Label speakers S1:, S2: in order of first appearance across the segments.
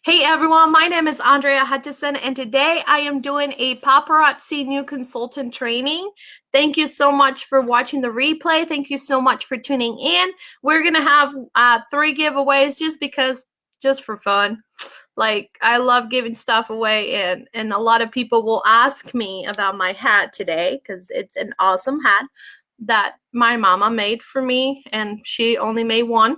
S1: Hey everyone, my name is Andrea Hutcheson, and today I am doing a paparazzi new consultant training. Thank you so much for watching the replay. Thank you so much for tuning in. We're gonna have 3 giveaways just for fun. Like, I love giving stuff away, and a lot of people will ask me about my hat today because it's an awesome hat that my mama made for me, and she only made one.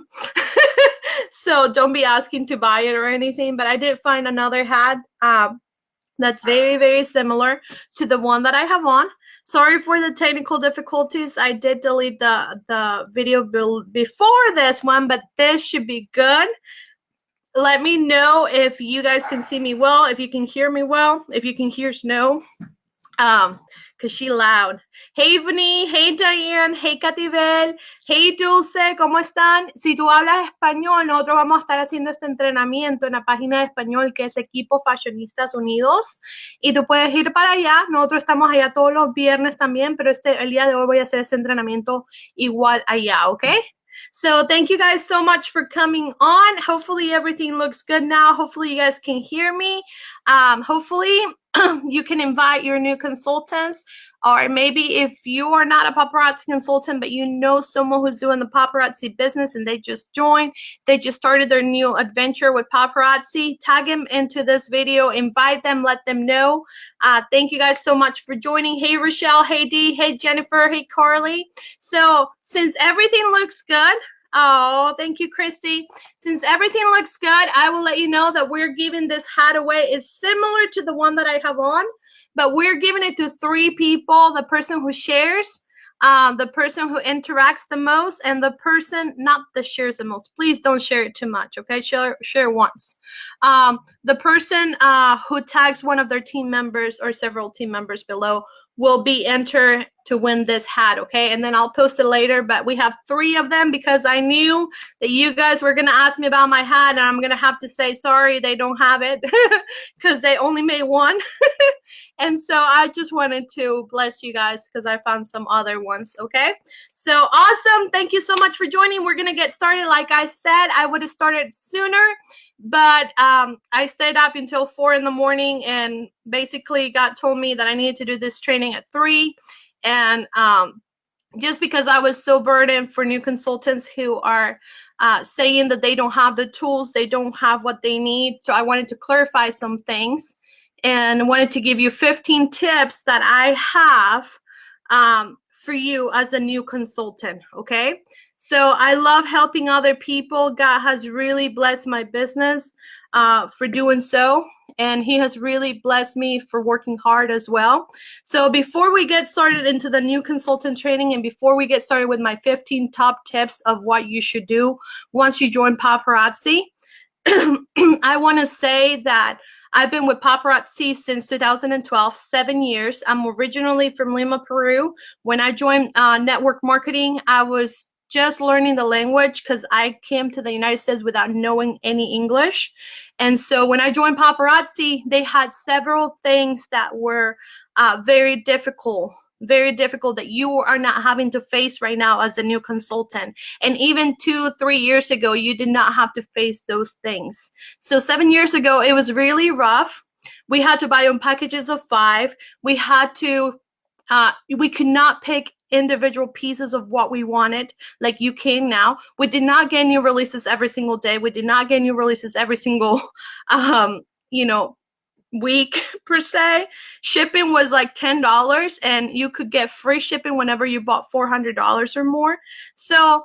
S1: So don't be asking to buy it or anything, but I did find another hat that's very, very similar to the one that I have on. Sorry for the technical difficulties. I did delete the video before this one, but this should be good. Let me know if you guys can see me well, if you can hear me well, if you can hear Snow. Because she loud. Hey, Vani. Hey, Diane. Hey, Catibel. Hey, Dulce. ¿Cómo están? Si tú hablas español, nosotros vamos a estar haciendo este entrenamiento en la página de español que es Equipo Fashionistas Unidos. Y tú puedes ir para allá. Nosotros estamos allá todos los viernes también, pero el día de hoy voy a hacer ese entrenamiento igual allá, ¿ok? So thank you guys so much for coming on. Hopefully everything looks good now. Hopefully you guys can hear me. Hopefully you can invite your new consultants, or maybe if you are not a paparazzi consultant, but you know someone who's doing the paparazzi business and they just joined, they just started their new adventure with paparazzi, tag them into this video, invite them, let them know. Thank you guys so much for joining. Hey, Rochelle. Hey, Dee. Hey, Jennifer. Hey, Carly. So since everything looks good, oh, thank you, Christy. Since everything looks good, I will let you know that we're giving this hat away. It's similar to the one that I have on, but we're giving it to 3 people: the person who shares, the person who interacts the most, and the person not that shares the most. Please don't share it too much, okay? Share once. The person who tags one of their team members or several team members below will be entered to win this hat, okay? And then I'll post it later, but we have 3 of them because I knew that you guys were gonna ask me about my hat, and I'm gonna have to say sorry, they don't have it because they only made one. And so I just wanted to bless you guys because I found some other ones, okay? So awesome. Thank you so much for joining. We're gonna get started. Like I said, I would have started sooner, but I stayed up until 4 in the morning, and basically God told me that I needed to do this training at 3. And just because I was so burdened for new consultants who are saying that they don't have the tools, they don't have what they need. So I wanted to clarify some things and wanted to give you 15 tips that I have for you as a new consultant, okay? So I love helping other people. God has really blessed my business for doing so, and he has really blessed me for working hard as well. So before we get started into the new consultant training, and before we get started with my 15 top tips of what you should do once you join Paparazzi, I want to say that I've been with Paparazzi since 2012, 7 years. I'm originally from Lima, Peru. When I joined network marketing, I was just learning the language because I came to the United States without knowing any English. And so when I joined Paparazzi, they had several things that were very difficult that you are not having to face right now as a new consultant. And even 2-3 years ago, you did not have to face those things. So 7 years ago, it was really rough. We had to buy on packages of 5. We had to, we could not pick individual pieces of what we wanted like you can now. We did not get new releases every single day. We did not get new releases every single, week per se. Shipping was like $10, and you could get free shipping whenever you bought $400 or more. So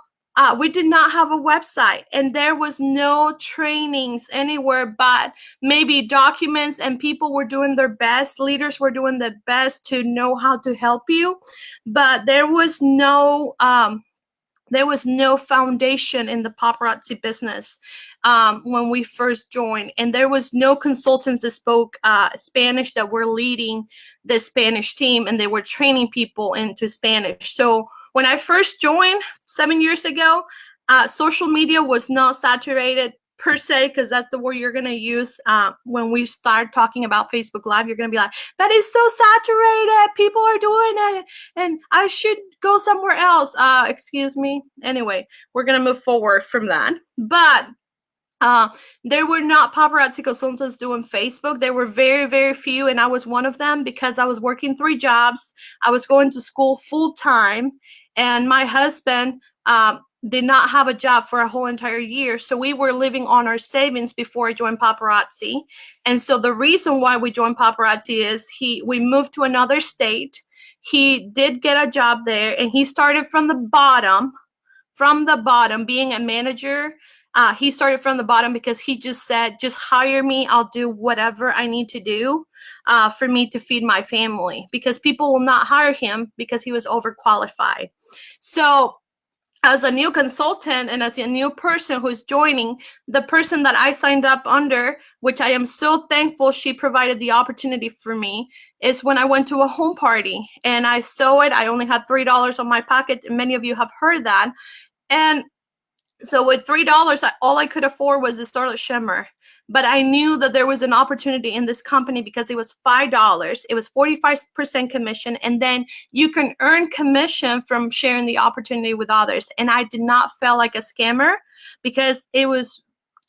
S1: we did not have a website, and there was no trainings anywhere but maybe documents, and people were doing their best. Leaders were doing their best to know how to help you, but there was no foundation in the paparazzi business when we first joined, and there was no consultants that spoke Spanish that were leading the Spanish team, and they were training people into Spanish. So when I first joined 7 years ago, social media was not saturated per se, because that's the word you're going to use when we start talking about Facebook Live. You're going to be like, that is so saturated. People are doing it, and I should go somewhere else. Excuse me. Anyway, we're going to move forward from that. But Uh, there were not paparazzi consultants doing Facebook. There were very, very few, and I was one of them because I was working 3 jobs. I was going to school full time, and my husband did not have a job for a whole entire year. So we were living on our savings before I joined paparazzi. And so the reason why we joined paparazzi is we moved to another state. He did get a job there, and he started from the bottom, being a manager. He started from the bottom because he just said, just hire me. I'll do whatever I need to do for me to feed my family, because people will not hire him because he was overqualified. So as a new consultant and as a new person who's joining, the person that I signed up under, which I am so thankful she provided the opportunity for me, is when I went to a home party and I saw it. I only had $3 on my pocket, and many of you have heard that. And so with $3, all I could afford was the Starlit Shimmer. But I knew that there was an opportunity in this company because it was $5. It was 45% commission, and then you can earn commission from sharing the opportunity with others. And I did not feel like a scammer because it was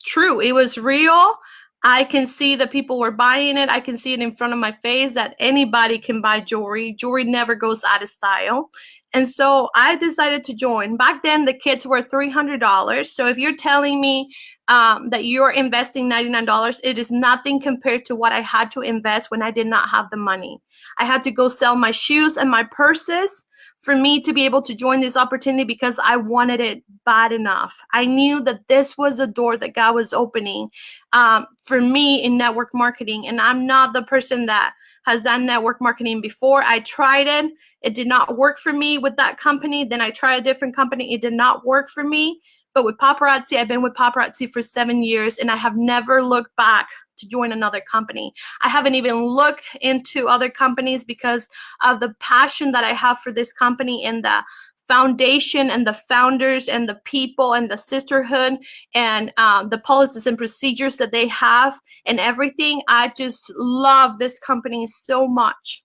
S1: true. It was real. I can see that people were buying it. I can see it in front of my face that anybody can buy jewelry. Jewelry never goes out of style. And so I decided to join. Back then, the kits were $300. So if you're telling me that you're investing $99, it is nothing compared to what I had to invest when I did not have the money. I had to go sell my shoes and my purses for me to be able to join this opportunity because I wanted it bad enough. I knew that this was a door that God was opening for me in network marketing. And I'm not the person that has done network marketing before. I tried it. It did not work for me with that company. Then I tried a different company. It did not work for me. But with paparazzi, I've been with paparazzi for 7 years, and I have never looked back to join another company. I haven't even looked into other companies because of the passion that I have for this company and the foundation and the founders and the people and the sisterhood and the policies and procedures that they have and everything. I just love this company so much.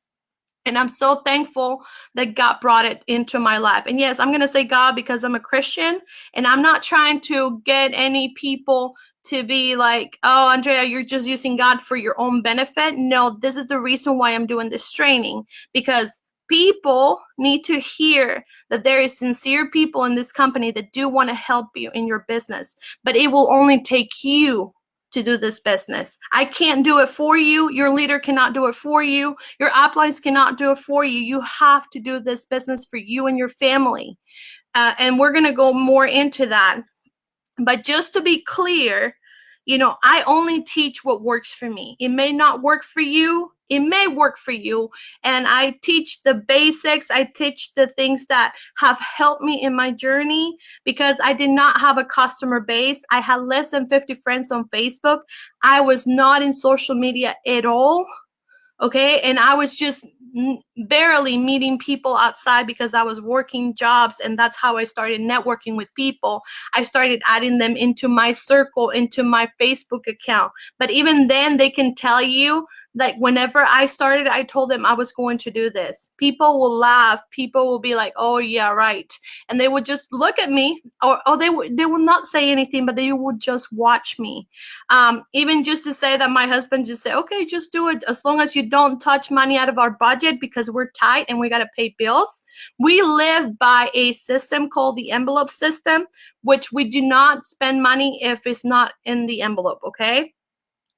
S1: And I'm so thankful that God brought it into my life. And yes, I'm going to say God because I'm a Christian, and I'm not trying to get any people to be like, oh, Andrea, you're just using God for your own benefit. No, this is the reason why I'm doing this training, because people need to hear that there is sincere people in this company that do want to help you in your business, but it will only take you to do this business. I can't do it for you. Your leader cannot do it for you. Your uplines cannot do it for you. You have to do this business for you and your family. And we're going to go more into that. But just to be clear, I only teach what works for me. It may not work for you. It may work for you. And I teach the basics. I teach the things that have helped me in my journey because I did not have a customer base. I had less than 50 friends on Facebook. I was not in social media at all. Okay. And I was just barely meeting people outside because I was working jobs, and that's how I started networking with people. I started adding them into my circle, into my Facebook account. But even then, they can tell you that whenever I started, I told them I was going to do this. People will laugh. People will be like, oh, yeah, right. And they would just look at me, or they will not say anything, but they would just watch me. Even just to say that my husband just said, okay, just do it as long as you don't touch money out of our budget because we're tight and we got to pay bills. We live by a system called the envelope system, which we do not spend money if it's not in the envelope, okay?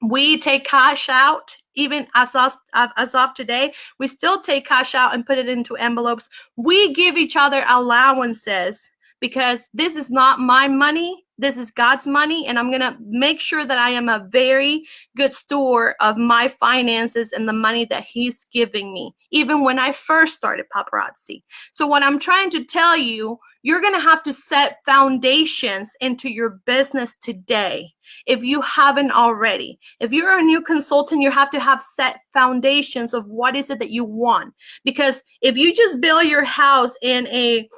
S1: We take cash out. Even as of today, we still take cash out and put it into envelopes. We give each other allowances because this is not my money. This is God's money, and I'm going to make sure that I am a very good steward of my finances and the money that He's giving me, even when I first started paparazzi. So what I'm trying to tell you, you're going to have to set foundations into your business today if you haven't already. If you're a new consultant, you have to have set foundations of what is it that you want. Because if you just build your house in a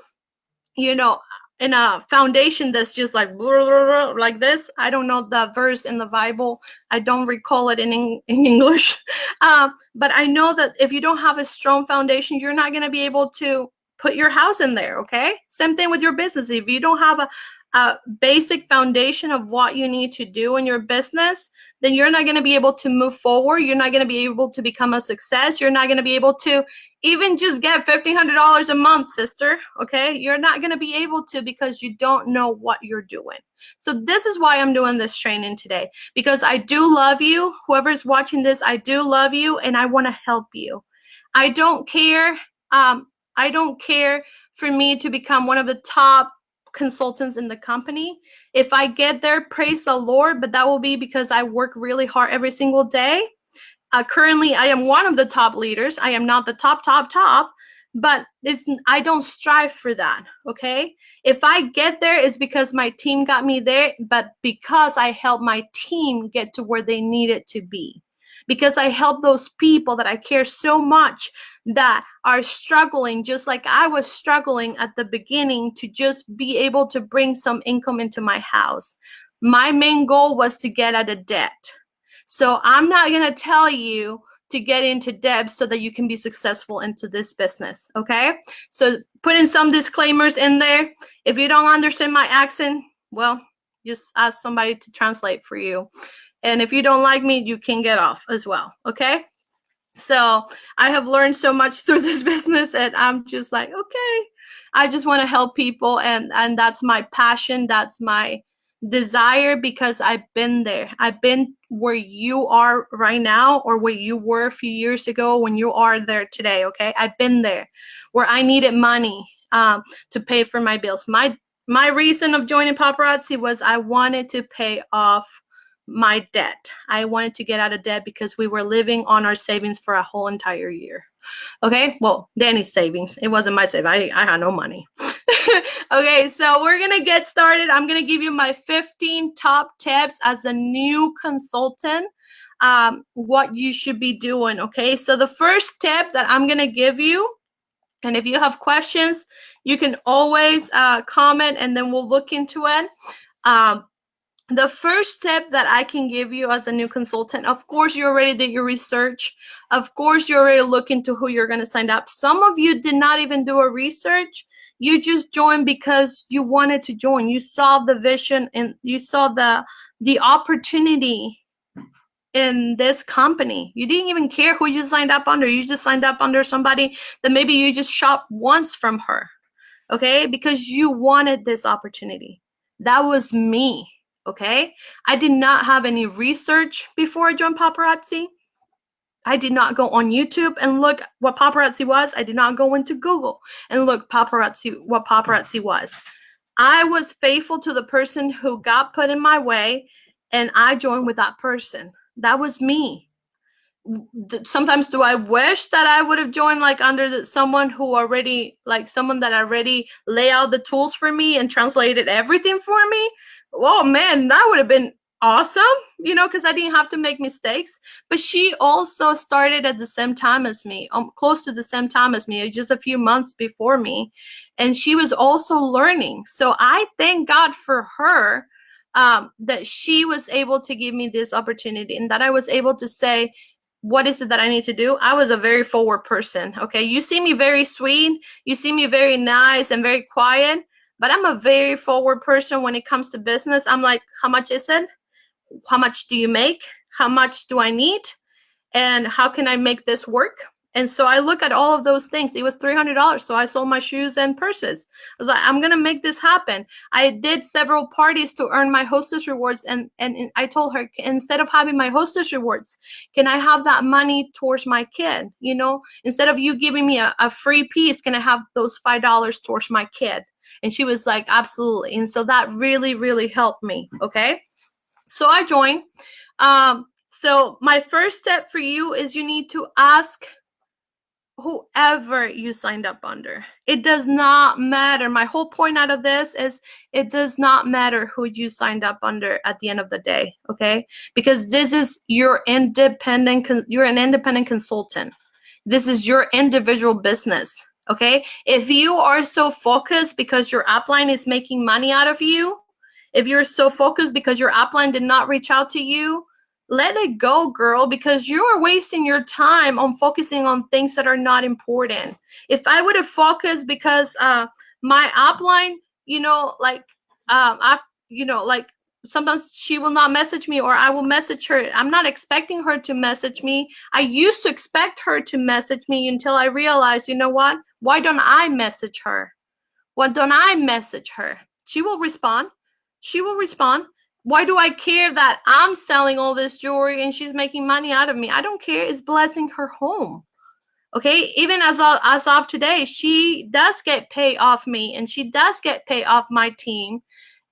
S1: foundation that's just like blah, blah, blah, like this. I don't know the verse in the Bible. I don't recall it in English. But I know that if you don't have a strong foundation, you're not going to be able to put your house in there, okay? Same thing with your business. If you don't have a basic foundation of what you need to do in your business, then you're not going to be able to move forward. You're not going to be able to become a success. You're not going to be able to even just get $1,500 a month, sister. Okay. You're not going to be able to, because you don't know what you're doing. So this is why I'm doing this training today, because I do love you. Whoever's watching this, I do love you, and I want to help you. I don't care. I don't care for me to become one of the top consultants in the company. If I get there, praise the Lord, but that will be because I work really hard every single day. Currently, I am one of the top leaders. I am not the top, but I don't strive for that, okay? If I get there, it's because my team got me there, but because I helped my team get to where they needed to be. Because I help those people that I care so much that are struggling, just like I was struggling at the beginning, to just be able to bring some income into my house. My main goal was to get out of debt. So I'm not going to tell you to get into debt so that you can be successful into this business, okay? So put in some disclaimers in there. If you don't understand my accent, well, just ask somebody to translate for you. And if you don't like me, you can get off as well, okay? So I have learned so much through this business, and I'm just like, okay, I just want to help people, and that's my passion. That's my desire, because I've been there. I've been where you are right now, or where you were a few years ago, when you are there today, okay? I've been there where I needed money to pay for my bills. My reason of joining Paparazzi was I wanted to pay off my debt. I wanted to get out of debt because we were living on our savings for a whole entire year. Okay, well, Danny's savings. It wasn't my savings. I had no money. Okay, so we're gonna get started. I'm gonna give you my 15 top tips as a new consultant, what you should be doing. Okay, so the first tip that I'm gonna give you, and if you have questions, you can always comment, and then we'll look into it. The first tip that I can give you as a new consultant, of course, you already did your research. Of course, you already look into who you're going to sign up. Some of you did not even do a research. You just joined because you wanted to join. You saw the vision, and you saw the opportunity in this company. You didn't even care who you signed up under. You just signed up under somebody that maybe you just shopped once from her, okay? Because you wanted this opportunity. That was me. Okay, I did not have any research before I joined Paparazzi. I did not go on YouTube and look what Paparazzi was. I did not go into Google and look what Paparazzi was. I was faithful to the person who got put in my way, and I joined with that person. That was me. Sometimes do I wish that I would have joined like under someone who already, like someone that already lay out the tools for me and translated everything for me? Oh man, that would have been awesome, you know, because I didn't have to make mistakes. But she also started at the same time as me, close to the same time as me, just a few months before me. And she was also learning. So I thank God for her, that she was able to give me this opportunity, and that I was able to say, what is it that I need to do? I was a very forward person, okay? You see me very sweet. You see me very nice and very quiet, but I'm a very forward person when it comes to business. I'm like, how much is it? How much do you make? How much do I need? And how can I make this work? And so I look at all of those things. It was $300. So I sold my shoes and purses. I was like, I'm going to make this happen. I did several parties to earn my hostess rewards. And I told her, instead of having my hostess rewards, can I have that money towards my kid? You know, instead of you giving me a free piece, can I have those $5 towards my kid? And she was like, absolutely. And so that really, really helped me. Okay. So I joined. So my first step for you is you need to ask whoever you signed up under. It does not matter. My whole point out of this is it does not matter who you signed up under at the end of the day, okay? Because this is you're an independent consultant. This is your individual business, okay? If you are so focused because your upline is making money out of you, if you're so focused because your upline did not reach out to you, let it go, girl, because you are wasting your time on focusing on things that are not important. If I would have focused because my upline, you know, like I, like sometimes she will not message me or I will message her. I'm not expecting her to message me. I used to expect her to message me until I realized, you know what? Why don't I message her? Why don't I message her? She will respond. She will respond. Why do I care that I'm selling all this jewelry and she's making money out of me? I don't care. It's blessing her home. Okay, even as of today, she does get paid off me and she does get paid off my team.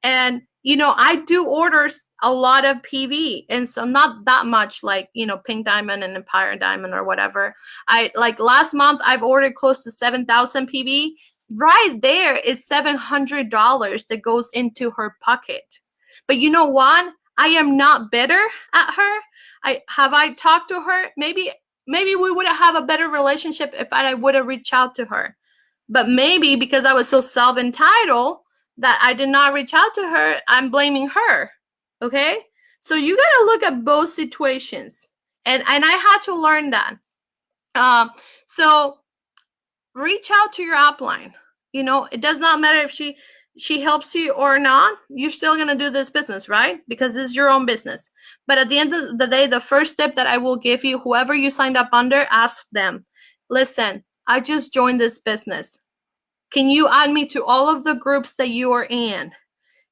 S1: And I do orders a lot of PV, and so not that much like Pink Diamond and Empire Diamond or whatever. I like last month I've ordered close to 7,000 PV. Right there is $700 that goes into her pocket. But you know what? I am not bitter at her. I talked to her. Maybe we would have a better relationship if I would have reached out to her. But maybe because I was so self-entitled that I did not reach out to her, I'm blaming her. Okay? So you got to look at both situations. And I had to learn that. So reach out to your upline. It does not matter if she helps you or not. You're still going to do this business, right? Because it's your own business. But at the end of the day, the first step that I will give you, whoever you signed up under, ask them, listen, I just joined this business. Can you add me to all of the groups that you are in?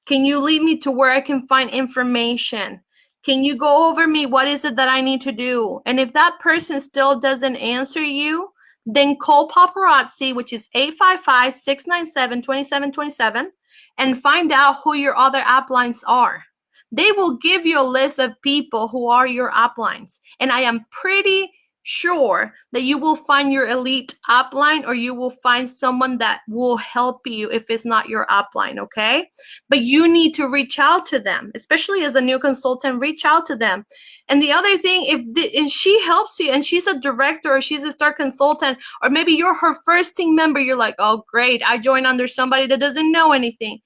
S1: Can you lead me to where I can find information? Can you go over me? What is it that I need to do? And if that person still doesn't answer you, then call Paparazzi, which is 855-697-2727, and find out who your other uplines are. They will give you a list of people who are your uplines. And I am pretty sure that you will find your elite upline, or you will find someone that will help you if it's not your upline, okay? But you need to reach out to them, especially as a new consultant. Reach out to them. And the other thing, if she helps you and she's a director or she's a star consultant, or maybe you're her first team member, you're like, oh great, I joined under somebody that doesn't know anything.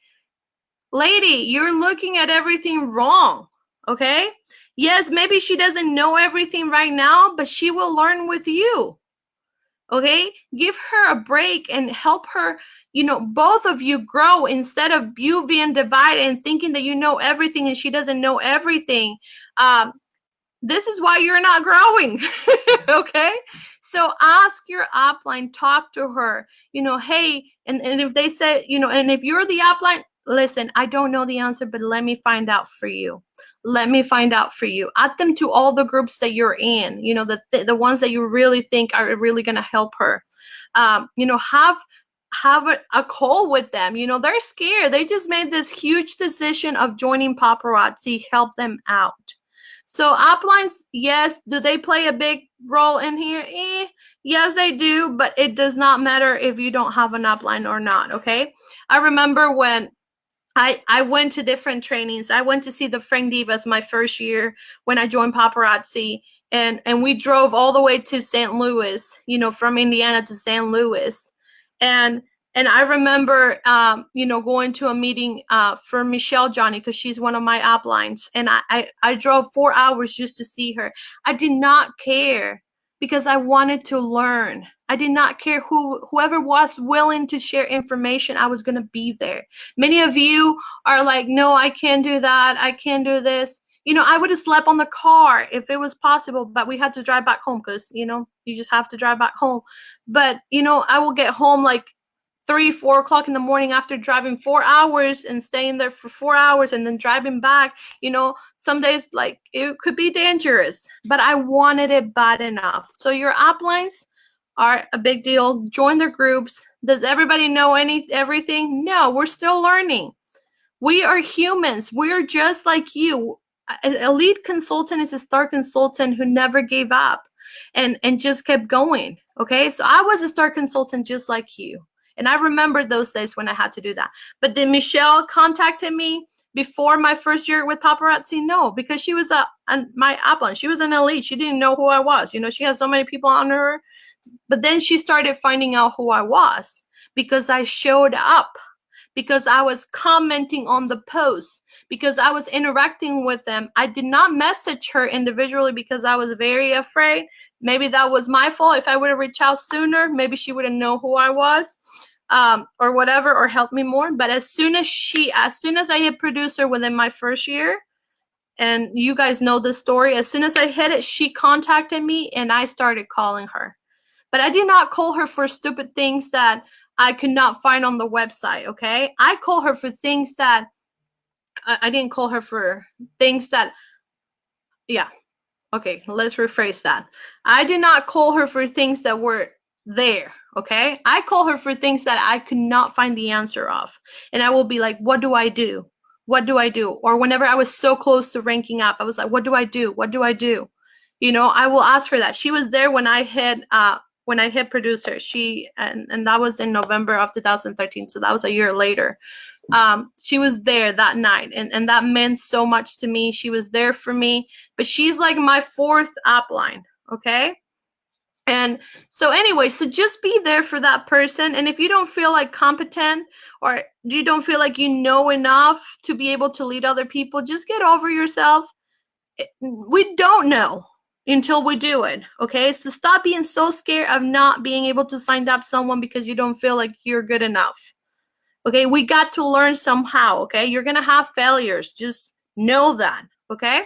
S1: Lady, you're looking at everything wrong, okay? Yes, maybe she doesn't know everything right now, but she will learn with you. Okay? Give her a break and help her, both of you grow instead of you being divided and thinking that you know everything and she doesn't know everything. This is why you're not growing. Okay? So ask your upline, talk to her, hey, and if they say, and if you're the upline, listen, I don't know the answer, but let me find out for you. Let me find out for you. Add them to all the groups that you're in, the ones that you really think are really going to help her. Have a call with them. They're scared. They just made this huge decision of joining Paparazzi. Help them out. So uplines, yes. Do they play a big role in here? Yes, they do, but it does not matter if you don't have an upline or not, okay? I remember when I went to different trainings. I went to see the Frank Divas my first year when I joined Paparazzi, and we drove all the way to St. Louis, from Indiana to St. Louis. And I remember, going to a meeting for Michelle Johnny, because she's one of my uplines. And I drove 4 hours just to see her. I did not care because I wanted to learn. I did not care whoever was willing to share information. I was going to be there. Many of you are like, no, I can't do that. I can't do this. I would have slept on the car if it was possible, but we had to drive back home because, you just have to drive back home. But, I will get home like 3-4 o'clock in the morning after driving 4 hours and staying there for 4 hours and then driving back. Some days like it could be dangerous, but I wanted it bad enough. So your uplines are a big deal. Join their groups. Does everybody know everything? No, we're still learning. We are humans. We're just like you. An elite consultant is a star consultant who never gave up and just kept going. Okay, so I was a star consultant just like you. And I remember those days when I had to do that. But then Michelle contacted me before my first year with Paparazzi. No, because she was my upline. She was an elite. She didn't know who I was. She had so many people under her. But then she started finding out who I was because I showed up, because I was commenting on the posts, because I was interacting with them. I did not message her individually because I was very afraid. Maybe that was my fault. If I would have reached out sooner, maybe she wouldn't know who I was. or whatever, or help me more. But as soon as I hit producer within my first year, and you guys know the story, as soon as I hit it, she contacted me and I started calling her. But I did not call her for stupid things that I could not find on the website, okay? I call her for things that I didn't call her for things that, yeah, okay, let's rephrase that. I did not call her for things that were there, okay? I call her for things that I could not find the answer of. And I will be like, what do I do? What do I do? Or whenever I was so close to ranking up, I was like, what do I do? What do I do? You know, I will ask her that. She was there when I hit producer. And that was in November of 2013. So that was a year later. She was there that night, and that meant so much to me. She was there for me, but she's like my fourth upline, okay? And so anyway, so just be there for that person. And if you don't feel like competent, or you don't feel like you know enough to be able to lead other people, just get over yourself. We don't know until we do it, okay? So stop being so scared of not being able to sign up someone because you don't feel like you're good enough. Okay, we got to learn somehow. Okay, you're gonna have failures. Just know that. Okay,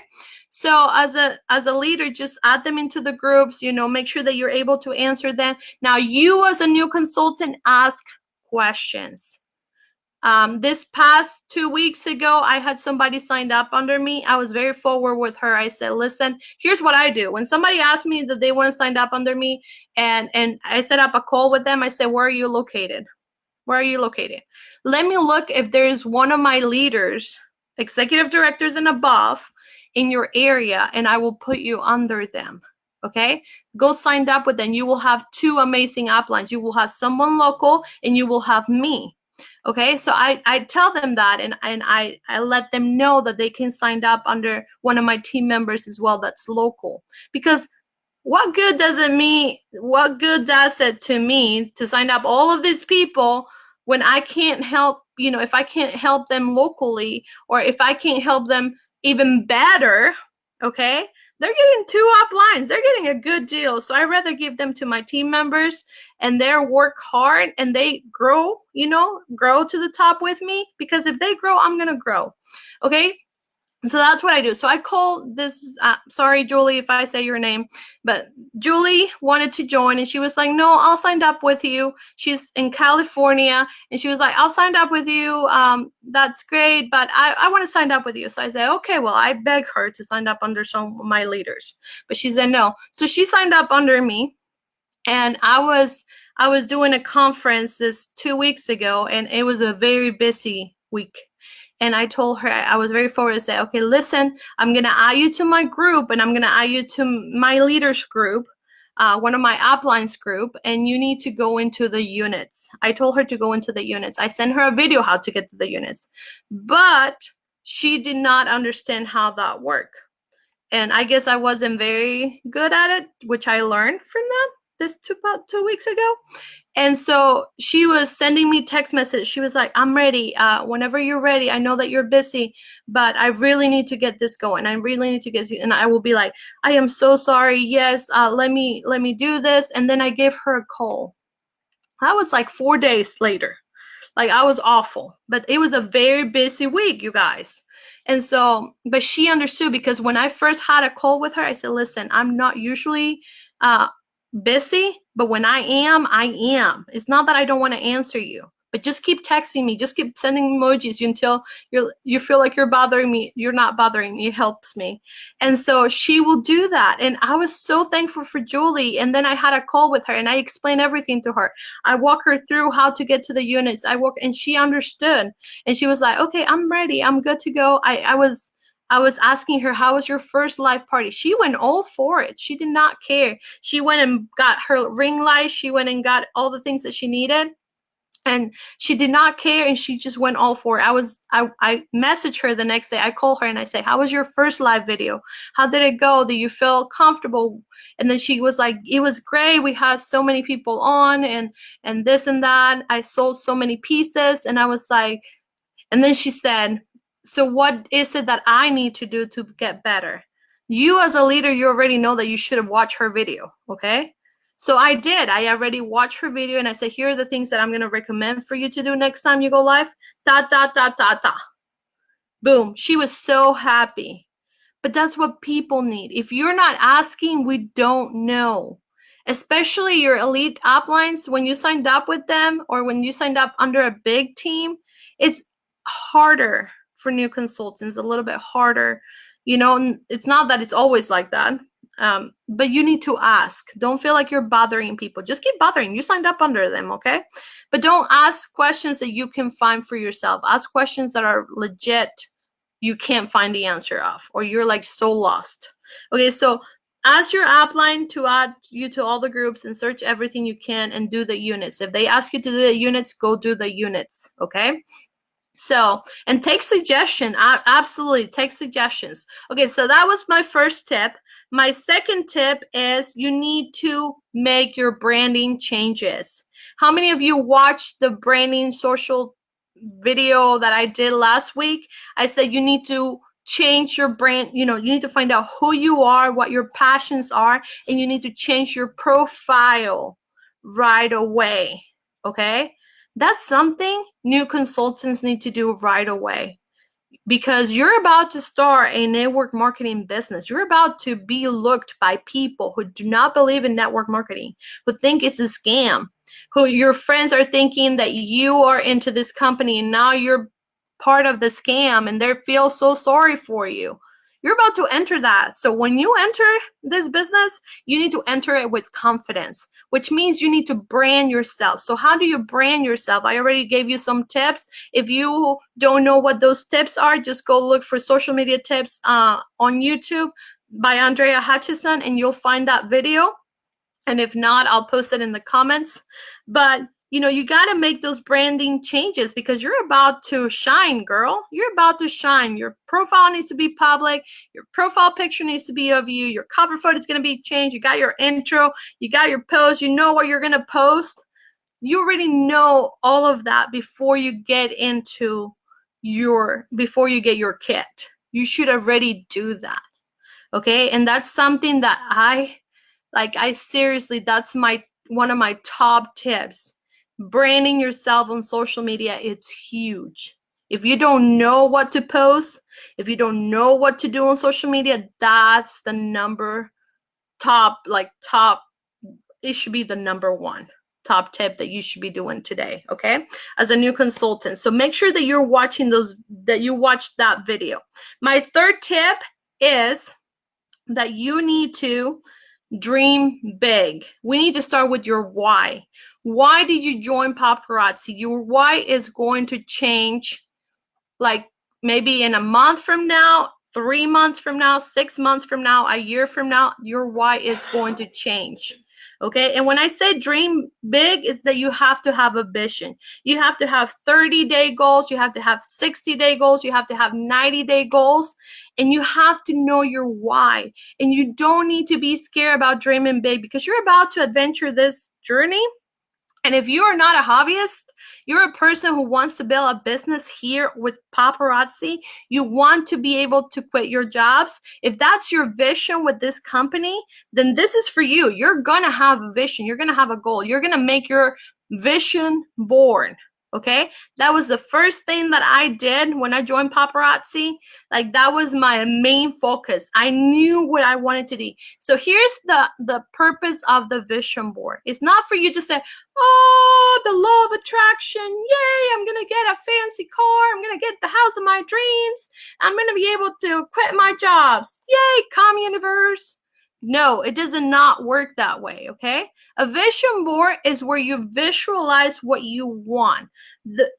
S1: so as a leader, just add them into the groups. You know, make sure that you're able to answer them. Now, you as a new consultant, ask questions. This past 2 weeks ago, I had somebody signed up under me. I was very forward with her. I said, listen, here's what I do. When somebody asks me that they want to sign up under me, and I set up a call with them, I said, where are you located? Where are you located? Let me look if there's one of my leaders, executive directors and above in your area, and I will put you under them. Okay? Go sign up with them. You will have two amazing uplines. You will have someone local and you will have me. Okay, so I tell them that, and I let them know that they can sign up under one of my team members as well that's local. Because what good does it to me to sign up all of these people when I can't help, if I can't help them locally, or if I can't help them even better, okay? They're getting two up lines. They're getting a good deal. So I rather give them to my team members, and they work hard and they grow, grow to the top with me, because if they grow, I'm going to grow. Okay? So that's what I do. So I called this, sorry, Julie, if I say your name, but Julie wanted to join, and she was like, no, I'll sign up with you. She's in California, and she was like, I'll sign up with you. That's great, but I want to sign up with you. So I said, okay, well, I begged her to sign up under some of my leaders, but she said no. So she signed up under me, and I was doing a conference this 2 weeks ago, and it was a very busy week. And I told her, I was very forward to say, okay, listen, I'm going to add you to my group, and I'm going to add you to my leaders group, one of my uplines group, and you need to go into the units. I told her to go into the units. I sent her a video how to get to the units, but she did not understand how that worked. And I guess I wasn't very good at it, which I learned from that about 2 weeks ago. And so she was sending me text messages. She was like, I'm ready. Whenever you're ready, I know that you're busy, but I really need to get this going. I really need to get this. And I will be like, I am so sorry. Yes, let me do this. And then I gave her a call. That was like 4 days later. Like, I was awful, but it was a very busy week, you guys. And so, but she understood, because when I first had a call with her, I said, listen, I'm not usually busy, but when I am, I am. It's not that I don't want to answer you, but just keep texting me. Just keep sending emojis until you feel like you're bothering me. You're not bothering me. It helps me. And so she will do that. And I was so thankful for Julie. And then I had a call with her, and I explained everything to her. I walked her through how to get to the units. And she understood. And she was like, okay, I'm ready. I'm good to go. I was asking her, how was your first live party? She went all for it. She did not care. She went and got her ring light. She went and got all the things that she needed. And she did not care, and she just went all for it. I messaged her the next day. I called her and I say, how was your first live video? How did it go? Do you feel comfortable? And then she was like, it was great. We had so many people on, and this and that. I sold so many pieces. And I was like, and then she said, so what is it that I need to do to get better? You as a leader, you already know that you should have watched her video, okay? So I did. I already watched her video and I said, here are the things that I'm going to recommend for you to do next time you go live. Da, da, da, da, da. Boom. She was so happy. But that's what people need. If you're not asking, we don't know. Especially your elite uplines, when you signed up with them or when you signed up under a big team, it's harder for new consultants, a little bit harder. You know, it's not that it's always like that, but you need to ask. Don't feel like you're bothering people. Just keep bothering. You signed up under them, okay? But don't ask questions that you can find for yourself. Ask questions that are legit, you can't find the answer of, or you're like so lost. Okay, so ask your upline to add you to all the groups and search everything you can and do the units. If they ask you to do the units, go do the units, okay? So, and take suggestion. Absolutely take suggestions. Okay, so that was my first tip. My second tip is you need to make your branding changes. How many of you watched the branding social video that I did last week? I said you need to change your brand. You know, you need to find out who you are, what your passions are, and you need to change your profile right away. Okay? That's something new consultants need to do right away, because you're about to start a network marketing business. You're about to be looked by people who do not believe in network marketing, who think it's a scam, who your friends are thinking that you are into this company and now you're part of the scam and they feel so sorry for you. You're about to enter that. So when you enter this business, you need to enter it with confidence, which means you need to brand yourself. So how do you brand yourself? I already gave you some tips. If you don't know what those tips are, just go look for social media tips on YouTube by Andrea Hutcheson and you'll find that video. And if not, I'll post it in the comments. But you know, you got to make those branding changes because you're about to shine, girl. You're about to shine. Your profile needs to be public. Your profile picture needs to be of you. Your cover photo is going to be changed. You got your intro. You got your post. You know what you're going to post. You already know all of that before you get into before you get your kit. You should already do that. Okay. And that's something that I seriously, that's one of my top tips. Branding yourself on social media, it's huge. If you don't know what to post, if you don't know what to do on social media, that's the top, it should be the number one top tip that you should be doing today, okay, as a new consultant. So make sure that you're watching that you watched that video. My third tip is that you need to dream big. We need to start with your why. Why did you join Paparazzi? Your why is going to change, like maybe in a month from now, 3 months from now, 6 months from now, a year from now. Your why is going to change. Okay. And when I say dream big, is that you have to have a vision. You have to have 30-day goals. You have to have 60-day goals. You have to have 90-day goals. And you have to know your why. And you don't need to be scared about dreaming big because you're about to adventure this journey. And if you are not a hobbyist, you're a person who wants to build a business here with Paparazzi, you want to be able to quit your jobs. If that's your vision with this company, then this is for you. You're going to have a vision. You're going to have a goal. You're going to make your vision board. Okay, that was the first thing that I did when I joined Paparazzi. Like, that was my main focus. I knew what I wanted to do. So here's the purpose of the vision board. It's not for you to say, oh, the law of attraction, yay, I'm gonna get a fancy car, I'm gonna get the house of my dreams, I'm gonna be able to quit my jobs, yay, come universe. No, it does not work that way, okay? A vision board is where you visualize what you want.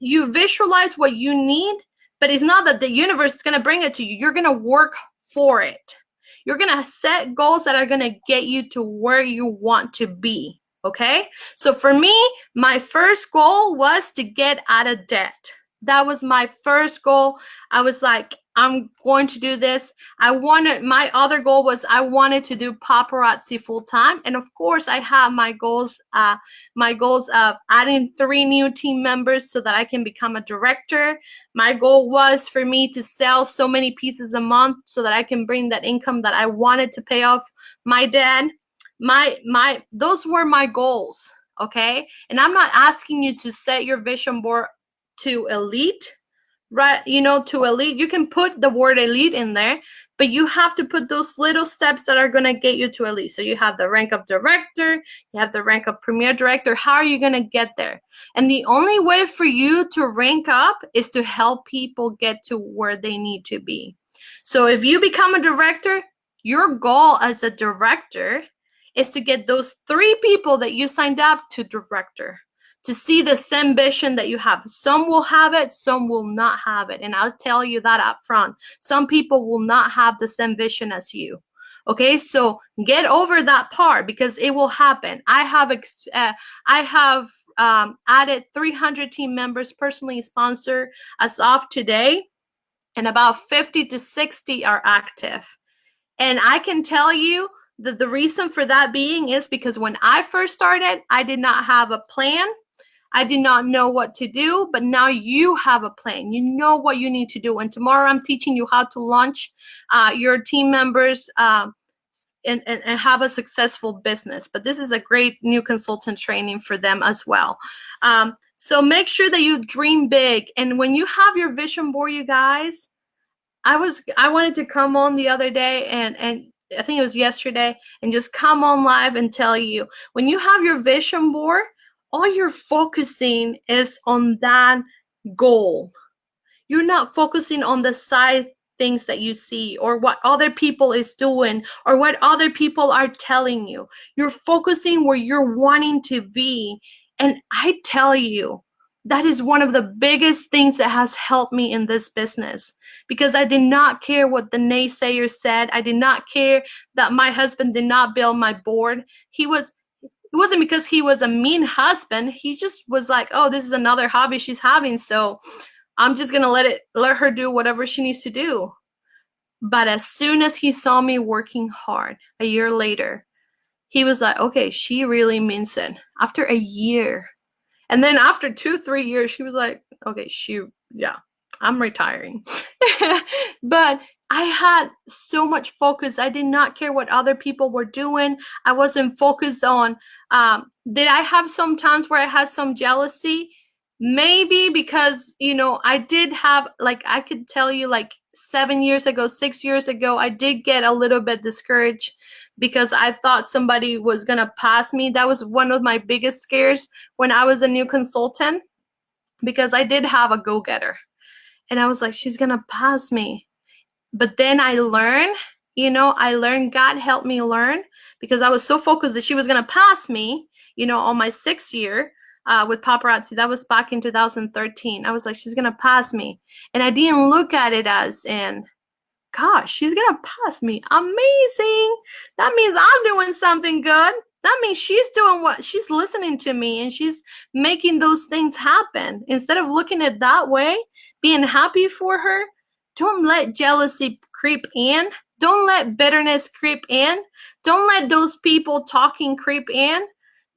S1: You visualize what you need, but it's not that the universe is going to bring it to you. You're going to work for it. You're going to set goals that are going to get you to where you want to be, okay? So for me, my first goal was to get out of debt. That was my first goal. I was like, I'm going to do this. My other goal was I wanted to do Paparazzi full time. And of course, I have my goals of adding 3 new team members so that I can become a director. My goal was for me to sell so many pieces a month so that I can bring that income that I wanted to pay off my debt. those were my goals. Okay. And I'm not asking you to set your vision board to elite, right? To elite, you can put the word elite in there, but you have to put those little steps that are going to get you to elite. So you have the rank of director, you have the rank of premier director. How are you going to get there? And the only way for you to rank up is to help people get to where they need to be. So if you become a director, your goal as a director is to get those 3 people that you signed up to director, to see the same vision that you have. Some will have it, some will not have it. And I'll tell you that up front. Some people will not have the same vision as you. Okay, so get over that part because it will happen. I have added 300 team members personally sponsored as of today, and about 50 to 60 are active. And I can tell you that the reason for that being is because when I first started, I did not have a plan. I did not know what to do, but now you have a plan. You know what you need to do. And tomorrow I'm teaching you how to launch your team members and have a successful business. But this is a great new consultant training for them as well. So make sure that you dream big. And when you have your vision board, you guys, I wanted to come on the other day and I think it was yesterday and just come on live and tell you, when you have your vision board, all you're focusing is on that goal. You're not focusing on the side things that you see or what other people is doing or what other people are telling you. You're focusing where you're wanting to be. And I tell you, that is one of the biggest things that has helped me in this business, because I did not care what the naysayers said. I did not care that my husband did not build my board. It wasn't because he was a mean husband. He just was like, oh, this is another hobby she's having, so I'm just gonna let her do whatever she needs to do. But as soon as he saw me working hard a year later, he was like, okay, she really means it. After a year. And then after 2-3 years, she was like, okay, yeah, I'm retiring. But I had so much focus. I did not care what other people were doing. I wasn't focused on, did I have some times where I had some jealousy? Maybe because, I did have, I could tell you 7 years ago, 6 years ago, I did get a little bit discouraged because I thought somebody was going to pass me. That was one of my biggest scares when I was a new consultant, because I did have a go-getter. And I was like, she's going to pass me. But then I learned, God helped me learn, because I was so focused that she was going to pass me, on my 6th year with Paparazzi. That was back in 2013. I was like, she's going to pass me. And I didn't look at it as in, gosh, she's going to pass me. Amazing. That means I'm doing something good. That means she's listening to me and she's making those things happen. Instead of looking at it that way, being happy for her, don't let jealousy creep in. Don't let bitterness creep in. Don't let those people talking creep in.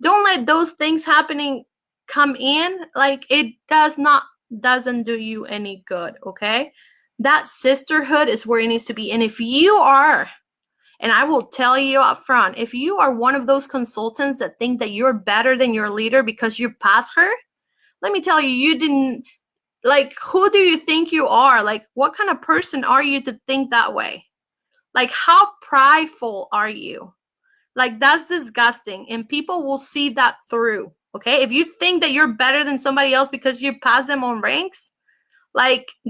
S1: Don't let those things happening come in. It doesn't do you any good, okay? That sisterhood is where it needs to be. And if you are, and I will tell you up front, if you are one of those consultants that think that you're better than your leader because you passed her, let me tell you, you didn't, who do you think you are? What kind of person are you to think that way? How prideful are you? That's disgusting. And people will see that through, okay? If you think that you're better than somebody else because you passed them on ranks,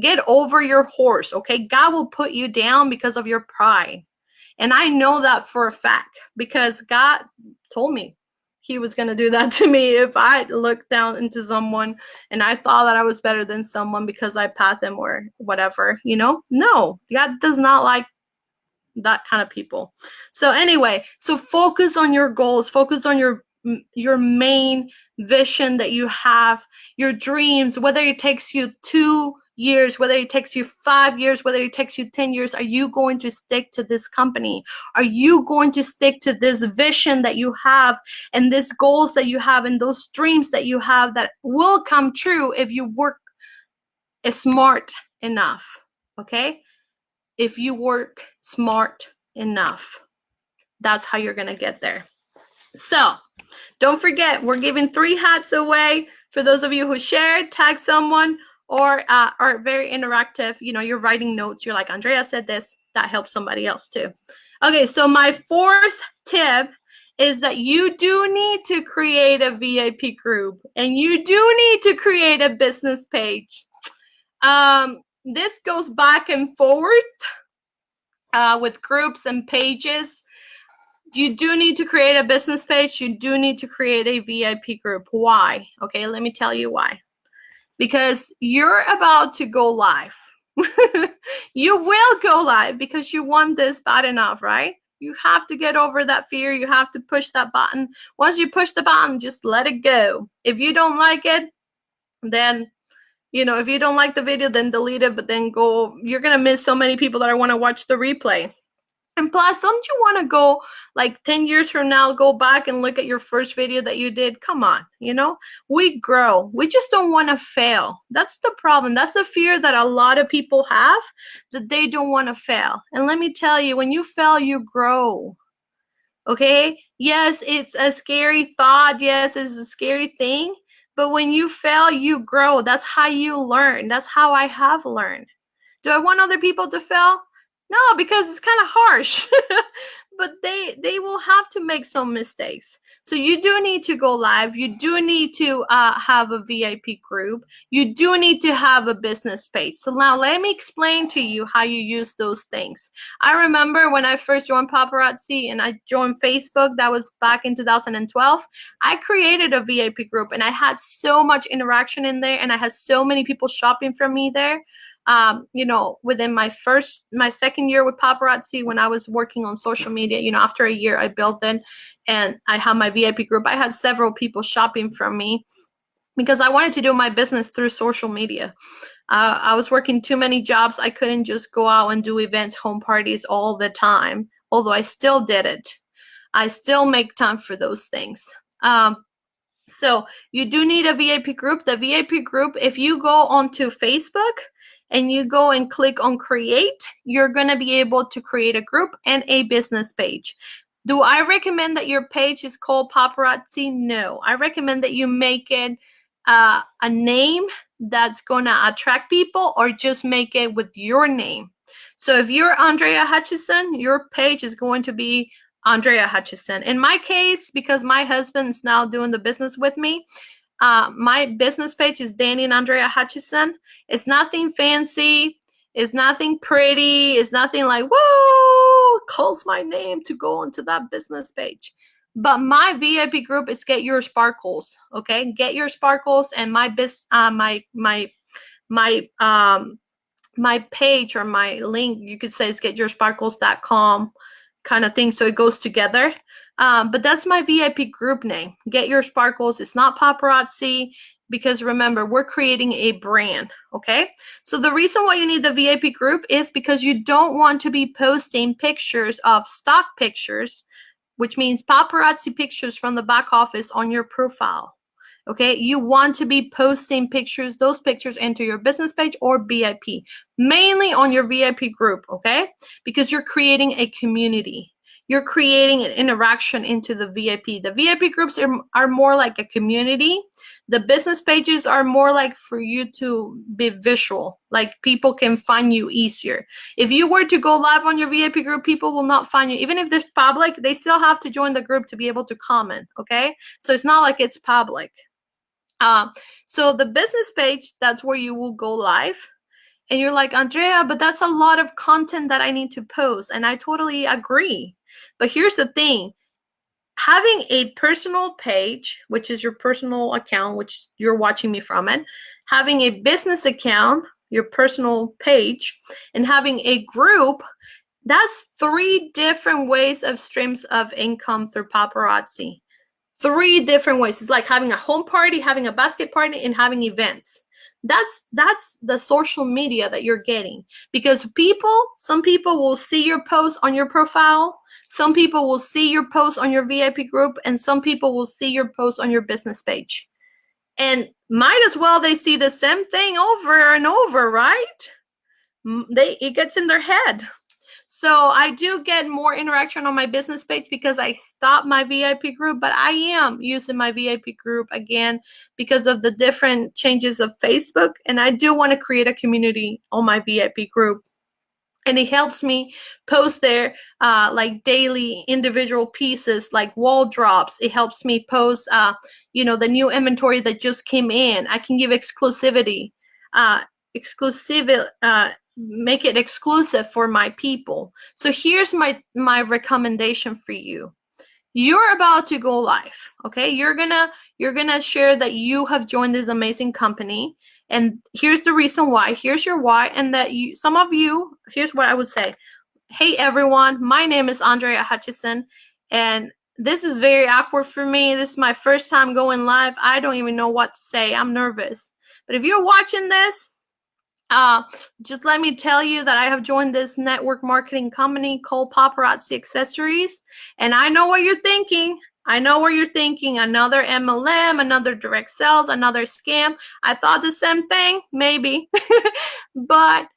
S1: get over your horse, okay? God will put you down because of your pride. And I know that for a fact, because God told me he was going to do that to me if I looked down into someone and I thought that I was better than someone because I passed him or whatever, No, God does not like that kind of people. So anyway, so focus on your goals, focus on your main vision that you have, your dreams, whether it takes you 2 years, whether it takes you 5 years, whether it takes you 10 years. Are you going to stick to this company? Are you going to stick to this vision that you have and these goals that you have and those dreams that you have that will come true if you work smart enough, okay? If you work smart enough, that's how you're going to get there. So don't forget, we're giving 3 hats away for those of you who shared, tag someone, or are very interactive. You know, you're writing notes. You're like, Andrea said this. That helps somebody else too. Okay, so my 4th tip is that you do need to create a VIP group, and you do need to create a business page. This goes back and forth with groups and pages. You do need to create a business page. You do need to create a VIP group. Why? Okay, let me tell you why. Because you're about to go live. You will go live because you want this bad enough, right? You have to get over that fear. You have to push that button. Once you push the button, just let it go. If you don't like it, then, you know, if you don't like the video, then delete it, but then go. You're going to miss so many people that want to watch the replay. And plus, don't you want to go like 10 years from now, go back and look at your first video that you did? Come on, you know, we grow. We just don't want to fail. That's the problem. That's the fear that a lot of people have, that they don't want to fail. And let me tell you, when you fail, you grow. Okay? Yes, it's a scary thought. Yes, it's a scary thing. But when you fail, you grow. That's how you learn. That's how I have learned. Do I want other people to fail? No, because it's kind of harsh. But they will have to make some mistakes. So you do need to go live. You do need to have a VIP group. You do need to have a business page. So now let me explain to you how you use those things. I remember when I first joined Paparazzi and I joined Facebook, that was back in 2012. I created a VIP group and I had so much interaction in there and I had so many people shopping from me there. You know, within my second year with Paparazzi, when I was working on social media, you know, after a year I built it and I had my VIP group. I had several people shopping from me because I wanted to do my business through social media. I was working too many jobs. I couldn't just go out and do events, home parties all the time, although I still did it. I still make time for those things. So you do need a VIP group. The VIP group, if you go onto Facebook and you go and click on create, you're going to be able to create a group and a business page. Do I recommend that your page is called Paparazzi? No. I recommend that you make it a name that's going to attract people, or just make it with your name. So if you're Andrea Hutcheson, your page is going to be Andrea Hutcheson. In my case, because my husband's now doing the business with me, my business page is Danny and Andrea Hutcheson. It's nothing fancy. It's nothing pretty. It's nothing like, whoa, calls my name to go onto that business page. But my VIP group is Get Your Sparkles. Okay, Get Your Sparkles, and my page, or my link, you could say, is getyoursparkles.com kind of thing. So it goes together. But that's my VIP group name, Get Your Sparkles. It's not Paparazzi, because remember, we're creating a brand. Okay. So the reason why you need the VIP group is because you don't want to be posting pictures of stock pictures, which means paparazzi pictures from the back office, on your profile. Okay, you want to be posting pictures, those pictures, into your business page or VIP, mainly on your VIP group, okay? Because you're creating a community. You're creating an interaction into the VIP. The VIP groups are more like a community. The business pages are more like for you to be visual, like people can find you easier. If you were to go live on your VIP group, people will not find you. Even if there's public, they still have to join the group to be able to comment, okay? So it's not like it's public. So the business page, that's where you will go live. And you're like, Andrea, but that's a lot of content that I need to post. And I totally agree. But here's the thing. Having a personal page, which is your personal account, which you're watching me from it, having a business account, your personal page, and having a group, that's 3 different ways of streams of income through Paparazzi. 3 different ways. It's like having a home party, having a basket party, and having events. That's the social media that you're getting, because some people will see your post on your profile, some people will see your post on your VIP group, and some people will see your post on your business page. And might as well they see the same thing over and over, right? It gets in their head. So I do get more interaction on my business page because I stopped my VIP group, but I am using my VIP group again because of the different changes of Facebook. And I do want to create a community on my VIP group. And it helps me post there like daily individual pieces like wall drops. It helps me post the new inventory that just came in. I can give exclusivity, uh, exclusive make it exclusive for my people. So here's my recommendation for you. You're about to go live, okay? You're gonna share that you have joined this amazing company, and here's the reason why. Here's your why, and that some of you, here's what I would say. Hey everyone, my name is Andrea Hutcheson, and this is very awkward for me. This is my first time going live. I don't even know what to say. I'm nervous. But if you're watching this, just let me tell you that I have joined this network marketing company called Paparazzi Accessories, and I know what you're thinking. I know what you're thinking. Another MLM, another direct sales, another scam. I thought the same thing, maybe. But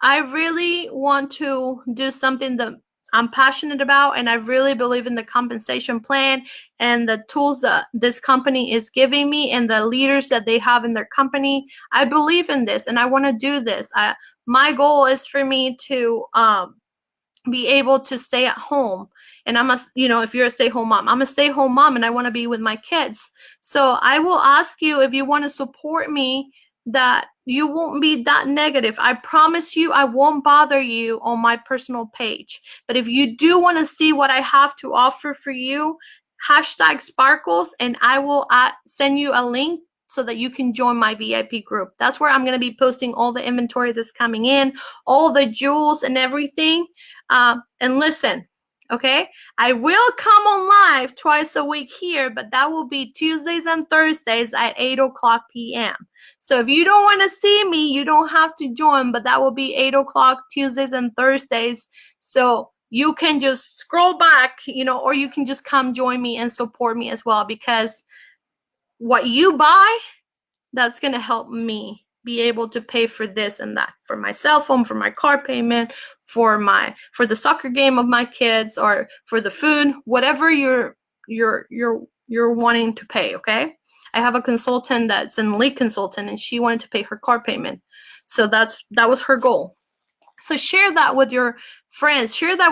S1: I really want to do something that I'm passionate about, and I really believe in the compensation plan and the tools that this company is giving me and the leaders that they have in their company. I believe in this, and I want to do this. My goal is for me to be able to stay at home. And if you're a stay-home mom, I'm a stay-home mom, and I want to be with my kids. So I will ask you, if you want to support me, that you won't be that negative. I promise you I won't bother you on my personal page. But if you do want to see what I have to offer for you, #sparkles, and I will send you a link so that you can join my VIP group. That's where I'm going to be posting all the inventory that's coming in, all the jewels and everything. And listen, okay, I will come on live twice a week here, but that will be Tuesdays and Thursdays at 8:00 p.m. So if you don't want to see me, you don't have to join, but that will be 8:00 Tuesdays and Thursdays. So you can just scroll back, or you can just come join me and support me as well, because what you buy, that's going to help me be able to pay for this and that, for my cell phone, for my car payment, for the soccer game of my kids, or for the food, whatever you're wanting to pay. Okay, I have a consultant that's an elite consultant, and she wanted to pay her car payment, so that was her goal. So share that with your friends. Share that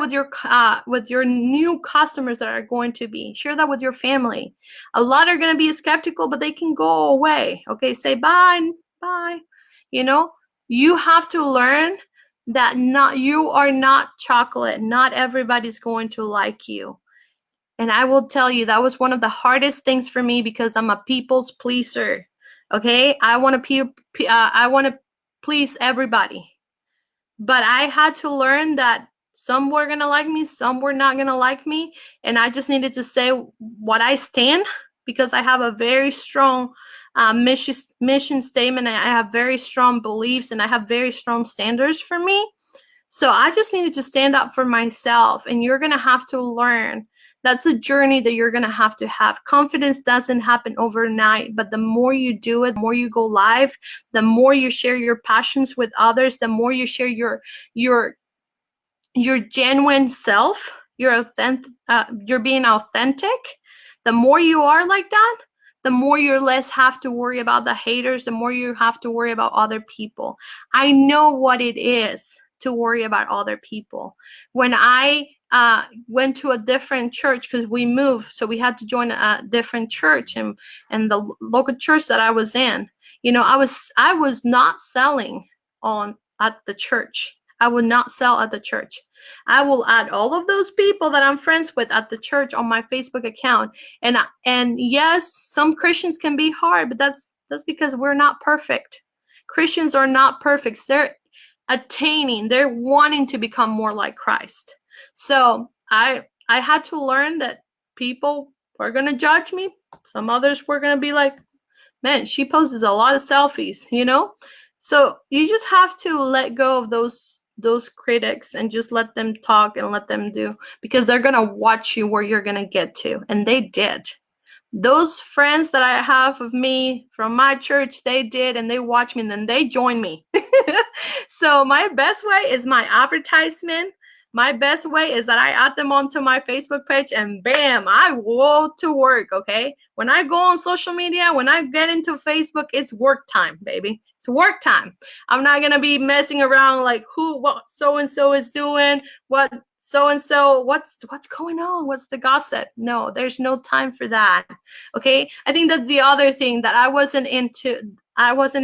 S1: with your new customers that are going to be. Share that with your family. A lot are going to be skeptical, but they can go away. Okay, say bye, bye. You have to learn that you are not chocolate. Not everybody's going to like you. And I will tell you, that was one of the hardest things for me, because I'm a people's pleaser. Okay, I want to please everybody. But I had to learn that some were going to like me, some were not going to like me. And I just needed to say what I stand, because I have a very strong mission statement. And I have very strong beliefs, and I have very strong standards for me. So I just needed to stand up for myself. And you're going to have to learn. That's a journey that you're going to have to have. Confidence doesn't happen overnight, but the more you do it, the more you go live, the more you share your passions with others, the more you share your genuine self, you're being authentic. The more you are like that, the more you less have to worry about the haters, the more you have to worry about other people. I know what it is to worry about other people. When I went to a different church, because we moved, so we had to join a different church, and the local church that I was in, I was not selling at the church. I would not sell at the church. I will add all of those people that I'm friends with at the church on my Facebook account. And yes, some Christians can be hard, but that's because we're not perfect. Christians are not perfect. They're wanting to become more like Christ. So I had to learn that people were going to judge me. Some others were going to be like, man, she posts a lot of selfies, So you just have to let go of those critics and just let them talk and let them do, because they're going to watch you where you're going to get to. And they did. Those friends that I have of me from my church, they did, and they watched me, and then they joined me. So my best way is my advertisement, My best way is that I add them onto my Facebook page and bam, I go to work, okay? When I go on social media, when I get into Facebook, it's work time, baby. It's work time. I'm not gonna be messing around like what so-and-so is doing, what so-and-so, what's going on? What's the gossip? No, there's no time for that, okay? I think that's the other thing that I wasn't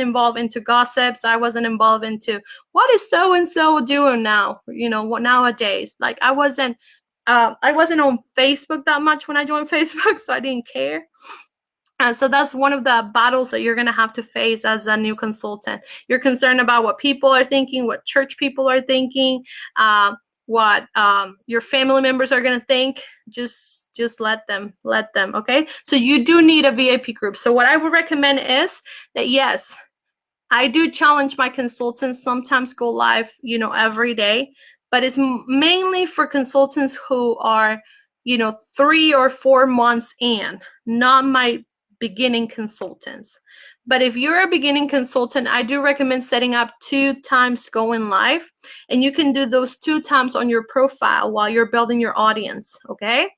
S1: involved into gossips. I wasn't involved into what is so and so doing now, what nowadays. Like I wasn't on Facebook that much when I joined Facebook, so I didn't care. So that's one of the battles that you're going to have to face as a new consultant. You're concerned about what people are thinking, what church people are thinking, what your family members are going to think. Just let them, okay? So you do need a VIP group. So what I would recommend is that, yes, I do challenge my consultants sometimes go live, every day, but it's mainly for consultants who are, 3 or 4 months in, not my beginning consultants. But if you're a beginning consultant, I do recommend setting up 2 times going live, and you can do those 2 times on your profile while you're building your audience, okay?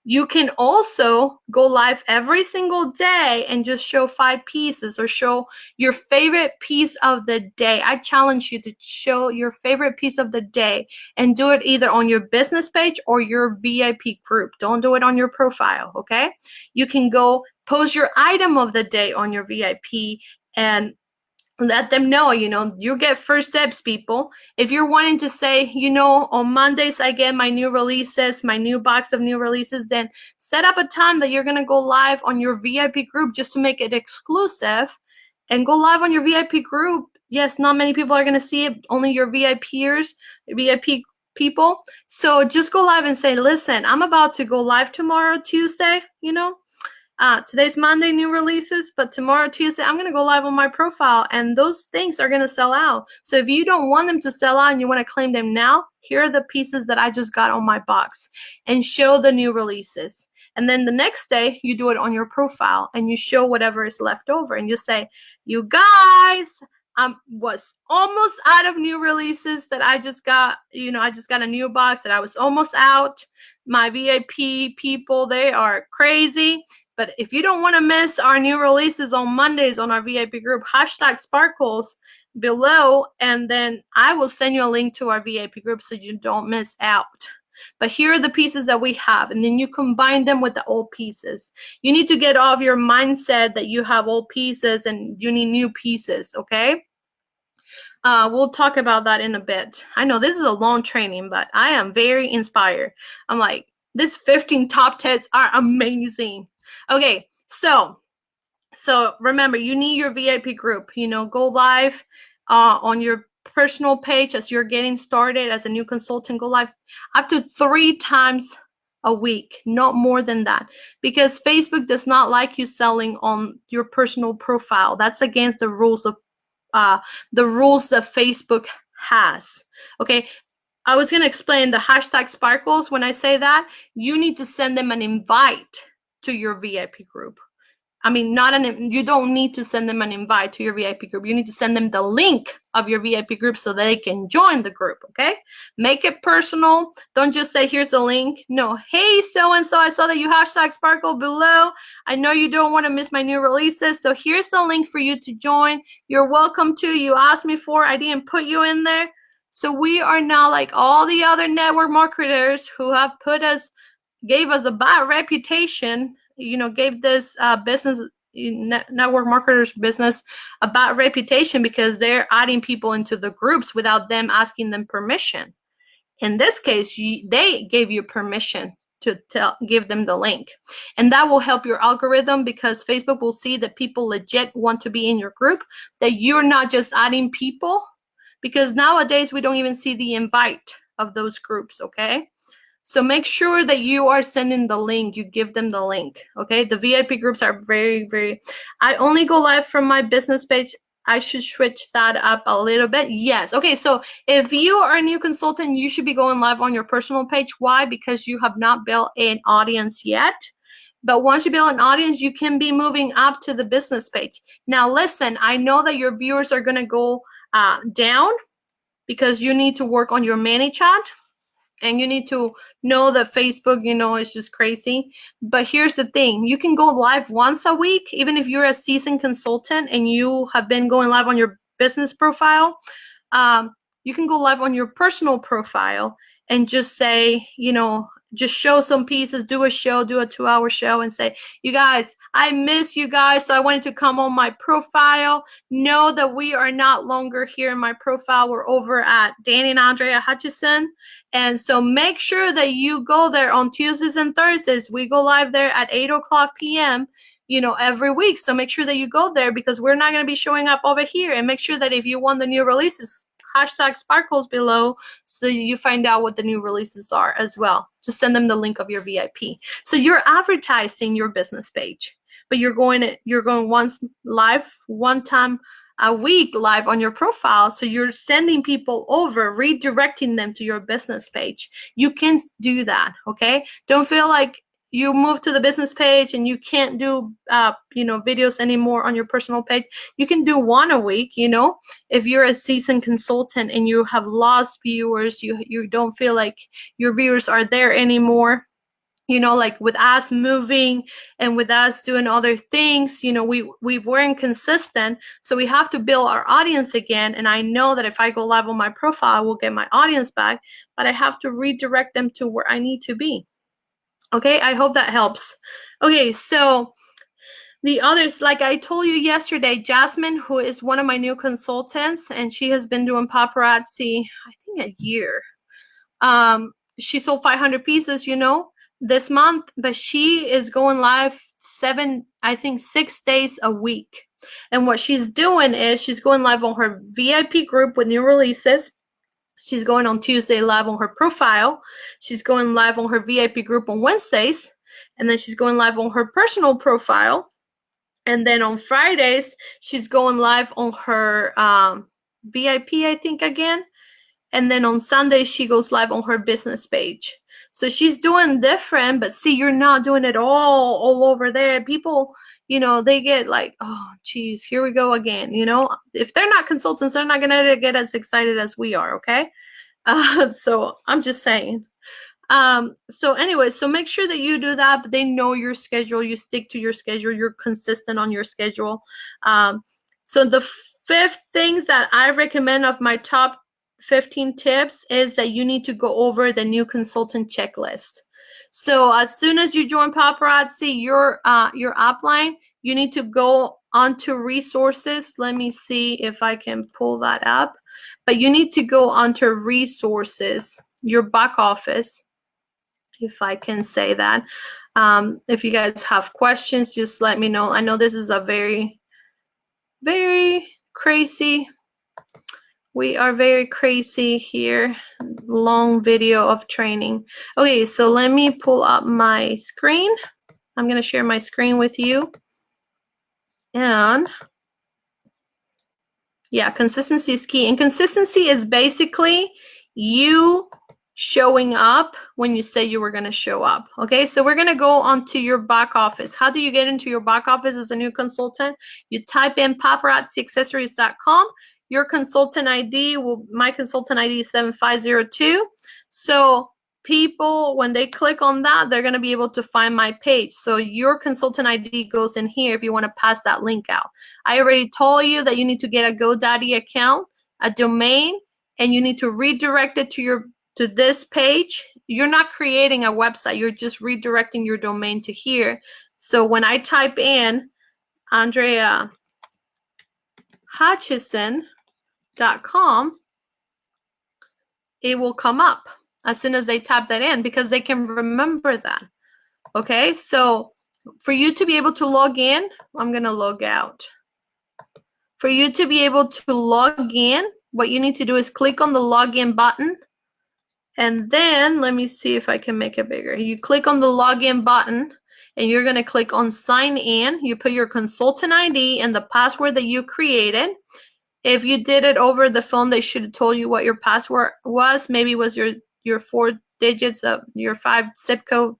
S1: You can also go live every single day and just show 5 pieces or show your favorite piece of the day. I challenge you to show your favorite piece of the day and do it either on your business page or your VIP group. Don't do it on your profile, okay? You can go post your item of the day on your VIP and let them know, you get first steps, people. If you're wanting to say, on Mondays I get my new releases, my new box of new releases, then set up a time that you're going to go live on your VIP group just to make it exclusive and go live on your VIP group. Yes, not many people are going to see it, only your VIPers, VIP people. So just go live and say, listen, I'm about to go live tomorrow, Tuesday, today's Monday, new releases, but tomorrow, Tuesday, I'm going to go live on my profile, and those things are going to sell out. So if you don't want them to sell out and you want to claim them now, here are the pieces that I just got on my box, and show the new releases. And then the next day, you do it on your profile, and you show whatever is left over, and you say, you guys, I was almost out of new releases that I just got, I just got a new box that I was almost out. My VIP people, they are crazy. But if you don't want to miss our new releases on Mondays on our VIP group, #sparkles below, and then I will send you a link to our VIP group so you don't miss out. But here are the pieces that we have, and then you combine them with the old pieces. You need to get off your mindset that you have old pieces and you need new pieces, okay? We'll talk about that in a bit. I know this is a long training, but I am very inspired. I'm like, these 15 top tips are amazing. Okay, so remember, you need your VIP group. Go live on your personal page as you're getting started as a new consultant. Go live up to 3 times a week, not more than that, because Facebook does not like you selling on your personal profile. That's against the rules that Facebook has. Okay. I was going to explain the #sparkles. When I say that, you need to send them an invite to your VIP group. I mean, you don't need to send them an invite to your VIP group. You need to send them the link of your VIP group so they can join the group, okay? Make it personal. Don't just say, here's the link. No, hey, so-and-so, I saw that you #sparkle below. I know you don't want to miss my new releases, so here's the link for you to join. You're welcome to. You asked me for. I didn't put you in there. So we are now like all the other network marketers who have gave us a bad reputation, gave this network marketers business a bad reputation because they're adding people into the groups without them asking them permission. In this case, they gave you permission to give them the link. And that will help your algorithm because Facebook will see that people legit want to be in your group, that you're not just adding people, because nowadays we don't even see the invite of those groups, okay? So make sure that you are sending the link. You give them the link, okay? The VIP groups are very, I only go live from my business page. I should switch that up a little bit. Yes. Okay, so if you are a new consultant, you should be going live on your personal page. Why? Because you have not built an audience yet. But once you build an audience, you can be moving up to the business page. Now, listen, I know that your viewers are going to go down because you need to work on your ManyChat. and you need to know that Facebook, is just crazy. But here's the thing. You can go live once a week, even if you're a seasoned consultant and you have been going live on your business profile. You can go live on your personal profile and just say, just show some pieces, do a show, do a 2-hour show and say, you guys, I miss you guys. So I wanted to come on my profile. Know that we are not longer here in my profile. We're over at Danny and Andrea Hutcheson. And so make sure that you go there on Tuesdays and Thursdays. We go live there at 8:00 p.m. Every week. So make sure that you go there because we're not going to be showing up over here. And make sure that if you want the new releases, hashtag sparkles below so you find out what the new releases are as well. Just send them the link of your VIP. So you're advertising your business page, but you're going once live, one time a week live on your profile. So you're sending people over, redirecting them to your business page. You can do that, okay? Don't feel like you move to the business page and you can't do videos anymore on your personal page. You can do one a week. If you're a seasoned consultant and you have lost viewers, you don't feel like your viewers are there anymore, like with us moving and with us doing other things, we weren't consistent. So we have to build our audience again. And I know that if I go live on my profile, I will get my audience back, but I have to redirect them to where I need to be. Okay, I hope that helps. Okay, so the others, like I told you yesterday, Jasmine, who is one of my new consultants, and she has been doing paparazzi, I think a year. She sold 500 pieces, this month, but she is going live 6 days a week. And what she's doing is she's going live on her VIP group with new releases. She's going on Tuesday live on her profile. She's going live on her VIP group on Wednesdays. And then she's going live on her personal profile. And then on Fridays, she's going live on her VIP, I think, again. And then on Sundays, she goes live on her business page. So she's doing different, but see, you're not doing it all over there. People, they get like, oh, geez, here we go again. If they're not consultants, they're not going to get as excited as we are, okay? So I'm just saying. So anyway, so make sure that you do that, but they know your schedule. You stick to your schedule. You're consistent on your schedule. So the fifth thing that I recommend of my top 15 tips is that you need to go over the new consultant checklist. So as soon as you join Paparazzi, your upline, you need to go onto resources. Let me see if I can pull that up. But you need to go onto resources, your back office, if I can say that. If you guys have questions, just let me know. I know this is a very, very crazy. We are very crazy here. Long video of training. Okay, so let me pull up my screen. I'm going to share my screen with you. And yeah, consistency is key. And consistency is basically you showing up when you say you were going to show up. Okay, so we're going to go onto your back office. How do you get into your back office as a new consultant? You type in paparazziaccessories.com. Your consultant ID my consultant ID is 7502. So people, when they click on that, they're going to be able to find my page. So your consultant ID goes in here if you want to pass that link out. I already told you that you need to get a GoDaddy account, a domain, and you need to redirect it to this page. You're not creating a website. You're just redirecting your domain to here. So when I type in Andrea Hutcheson.com, it will come up as soon as they type that in because they can remember that. Okay, so for you to be able to log in, I'm going to log out. For you to be able to log in, what you need to do is click on the login button. And then let me see if I can make it bigger. You click on the login button and you're going to click on sign in. You put your consultant ID and the password that you created. If you did it over the phone, they should have told you what your password was. Maybe it was your 4 digits of your zip code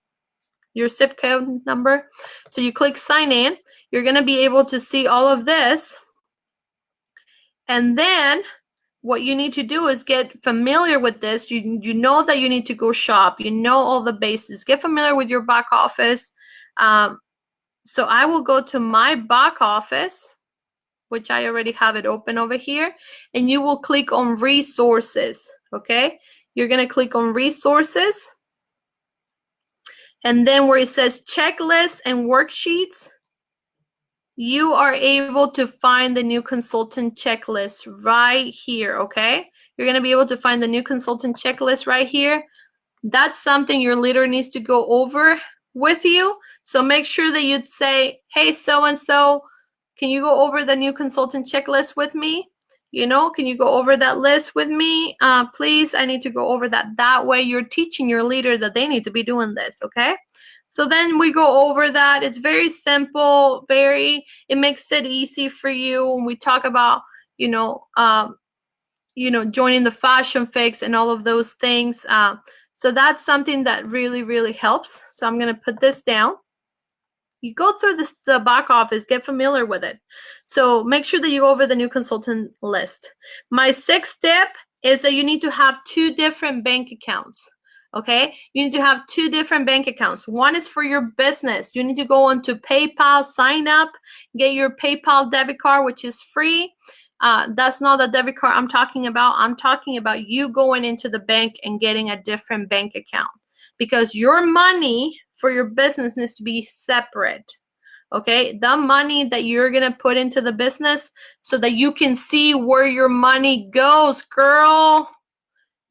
S1: number. So you click sign in. You're going to be able to see all of this. And then what you need to do is get familiar with this. You know that you need to go shop. You know all the bases. Get familiar with your back office. So I will go to my back office, which I already have it open over here, and you will click on resources, okay? You're gonna click on resources, and then where it says checklists and worksheets, you are able to find the new consultant checklist right here, okay? You're gonna be able to find the new consultant checklist right here. That's something your leader needs to go over with you. So make sure that you'd say, hey, so-and-so, can you go over the new consultant checklist with me? You know, can you go over that list with me? Please, I need to go over that. That way you're teaching your leader that they need to be doing this, okay? So then we go over that. It's very simple, it makes it easy for you. When we talk about, joining the fashion fix and all of those things. So that's something that really, really helps. So I'm going to put this down. You go through the back office, get familiar with it. So make sure that you go over the new consultant list. My 6th tip is that you need to have 2 different bank accounts. Okay, you need to have 2 different bank accounts. One is for your business. You need to go onto PayPal, sign up, get your PayPal debit card, which is free. That's not the debit card I'm talking about. I'm talking about you going into the bank and getting a different bank account, because your money for your business needs to be separate. Okay, the money that you're gonna put into the business, so that you can see where your money goes, girl.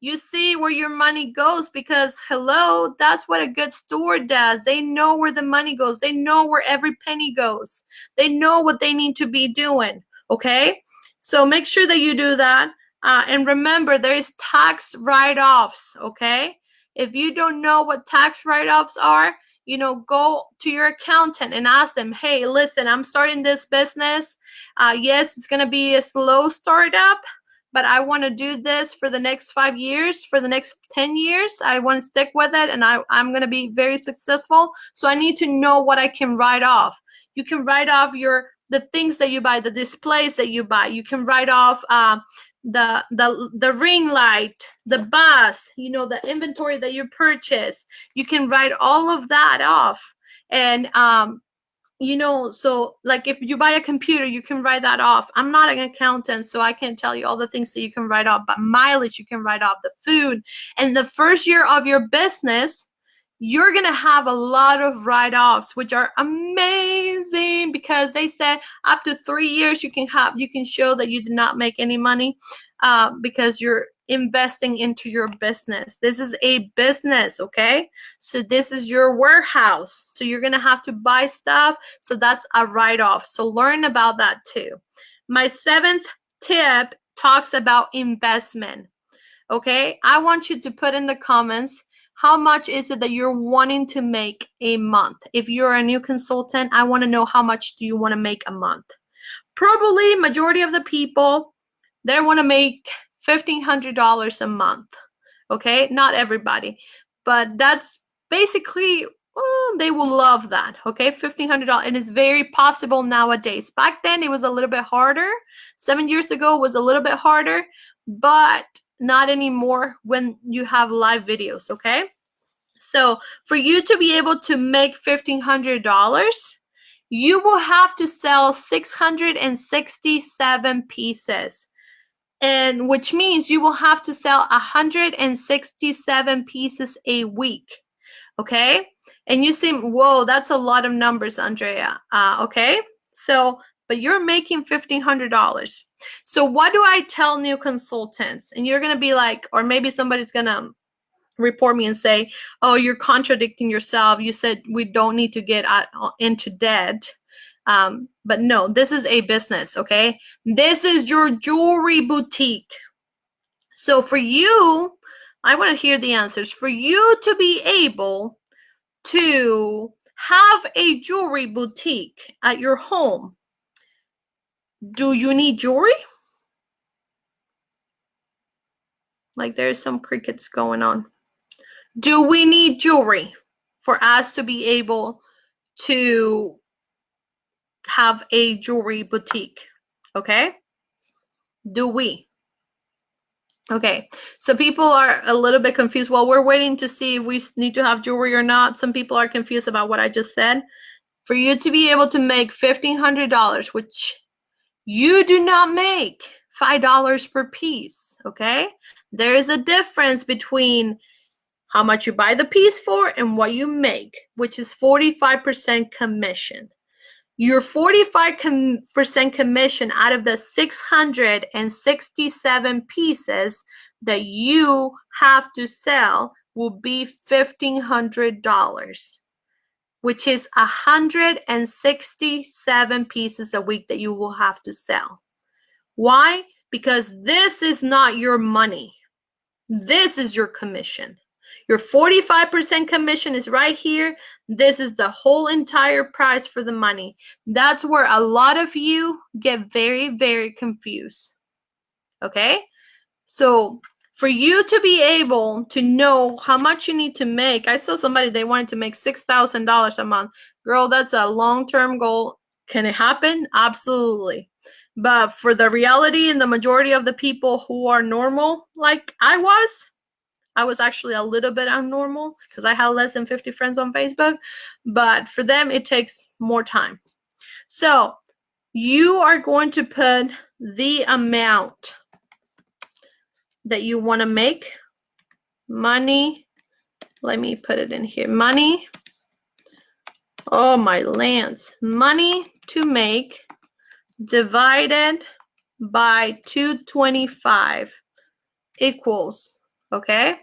S1: You see where your money goes, because hello, that's what a good steward does. They know where the money goes. They know where every penny goes. They know what they need to be doing. Okay, so make sure that you do that. And remember, there is tax write-offs. Okay, if you don't know what tax write-offs are, go to your accountant and ask them, hey, listen, I'm starting this business. Yes, it's going to be a slow startup, but I want to do this for the next 5 years, for the next 10 years. I want to stick with it, and I'm going to be very successful. So I need to know what I can write off. You can write off the things that you buy, the displays that you buy. You can write off the ring light, the bus, the inventory that you purchase. You can write all of that off. And so like if you buy a computer, you can write that off. I'm not an accountant, so I can't tell you all the things that you can write off, but mileage you can write off, the food. And the first year of your business, you're going to have a lot of write-offs, which are amazing, because they said up to 3 years you can show that you did not make any money, because you're investing into your business. This is a business, okay? So this is your warehouse. So you're going to have to buy stuff. So that's a write-off. So learn about that too. My 7th tip talks about investment. Okay, I want you to put in the comments, how much is it that you're wanting to make a month? If you're a new consultant, I want to know, how much do you want to make a month? Probably majority of the people, they want to make $1,500 a month. Okay, not everybody, but that's basically, they will love that. Okay, $1,500, and it's very possible nowadays. Back then it was a little bit harder. 7 years ago it was a little bit harder, but not anymore when you have live videos. Okay, so for you to be able to make $1,500, you will have to sell 667 pieces, and which means you will have to sell 167 pieces a week. Okay, and you say, whoa, that's a lot of numbers, Andrea. Okay, so but you're making $1,500. So what do I tell new consultants? And you're going to be like, or maybe somebody's going to report me and say, oh, you're contradicting yourself. You said we don't need to get into debt. But no, this is a business, okay? This is your jewelry boutique. So for you, I want to hear the answers. For you to be able to have a jewelry boutique at your home, do you need jewelry? Like there's some crickets going on. Do we need jewelry for us to be able to have a jewelry boutique? Okay? Do we? Okay, so people are a little bit confused. Well, we're waiting to see if we need to have jewelry or not. Some people are confused about what I just said. For you to be able to make $1,500, which you do not make $5 per piece, okay? There is a difference between how much you buy the piece for and what you make, which is 45% commission. Your 45% commission out of the 667 pieces that you have to sell will be $1,500, which is 167 pieces a week that you will have to sell. Why? Because this is not your money. This is your commission. Your 45% commission is right here. This is the whole entire price for the money. That's where a lot of you get very, very confused. Okay? So for you to be able to know how much you need to make, I saw somebody, they wanted to make $6,000 a month. Girl, that's a long-term goal. Can it happen? Absolutely. But for the reality and the majority of the people who are normal, like I was actually a little bit abnormal because I had less than 50 friends on Facebook, but for them, it takes more time. So you are going to put the amount that you want to make. Money, let me put it in here. Money, oh my lands. Money to make divided by 225 equals, okay?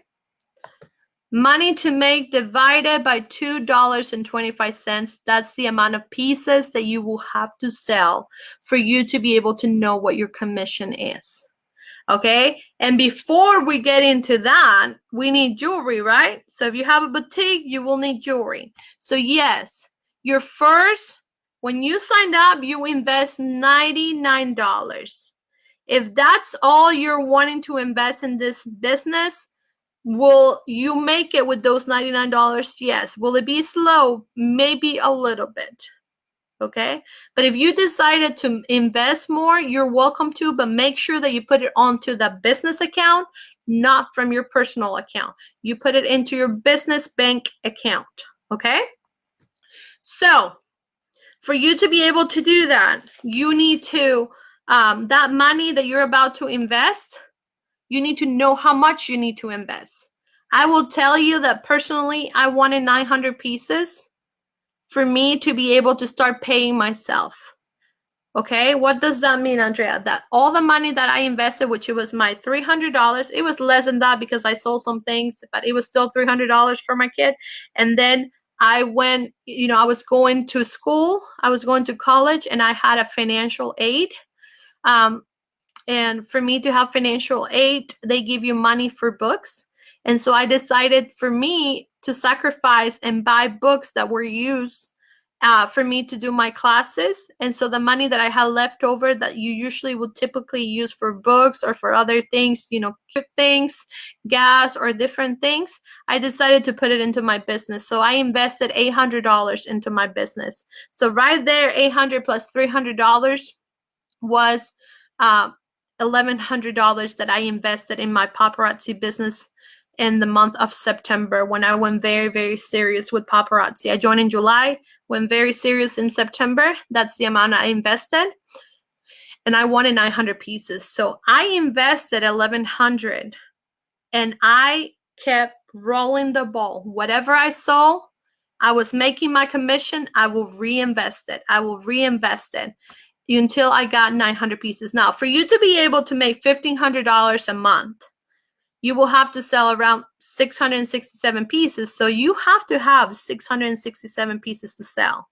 S1: Money to make divided by $2.25. That's the amount of pieces that you will have to sell for you to be able to know what your commission is. Okay, and before we get into that, we need jewelry, right? So if you have a boutique, you will need jewelry. So yes, your first, when you signed up, you invest $99. If that's all you're wanting to invest in this business, will you make it with those $99? Yes. Will it be slow? Maybe a little bit. Okay, but if you decided to invest more, you're welcome to, but make sure that you put it onto the business account, not from your personal account. You put it into your business bank account. Okay, so for you to be able to do that, you need to that money that you're about to invest, you need to know how much you need to invest. I will tell you that personally, I wanted 900 pieces for me to be able to start paying myself. Okay, what does that mean, Andrea? That all the money that I invested, which it was my $300, it was less than that because I sold some things, but it was still $300 for my kid. And then I went, I was going to school, I was going to college, and I had a financial aid. And for me to have financial aid, they give you money for books. And so I decided for me to sacrifice and buy books that were used for me to do my classes. And so the money that I had left over that you usually would typically use for books or for other things, cute things, gas, or different things, I decided to put it into my business. So I invested $800 into my business. So right there, $800 plus $300 was $1,100 that I invested in my paparazzi business in the month of September when I went very, very serious with paparazzi. I joined in July, went very serious in September. That's the amount I invested. And I wanted 900 pieces. So I invested 1,100 and I kept rolling the ball. Whatever I sold, I was making my commission. I will reinvest it. Until I got 900 pieces. Now, for you to be able to make $1,500 a month, you will have to sell around 667 pieces. So you have to have 667 pieces to sell.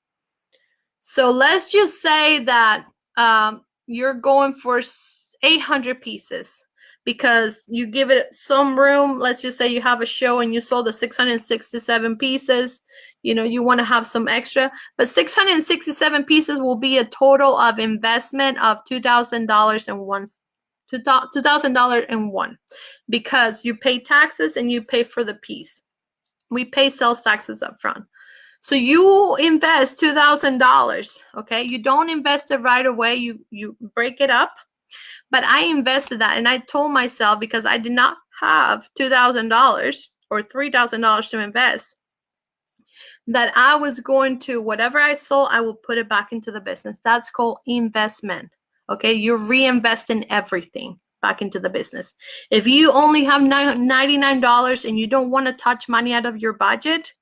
S1: So let's just say that you're going for 800 pieces because you give it some room. Let's just say you have a show and you sold the 667 pieces. You want to have some extra, but 667 pieces will be a total of investment of $2,000 because you pay taxes and you pay for the piece. We pay sales taxes up front. So you invest $2,000, okay? You don't invest it right away. You break it up. But I invested that, and I told myself, because I did not have $2,000 or $3,000 to invest, that I was going to, whatever I sold, I will put it back into the business. That's called investment. Okay, you're reinvesting everything back into the business. If you only have $99 and you don't want to touch money out of your budget,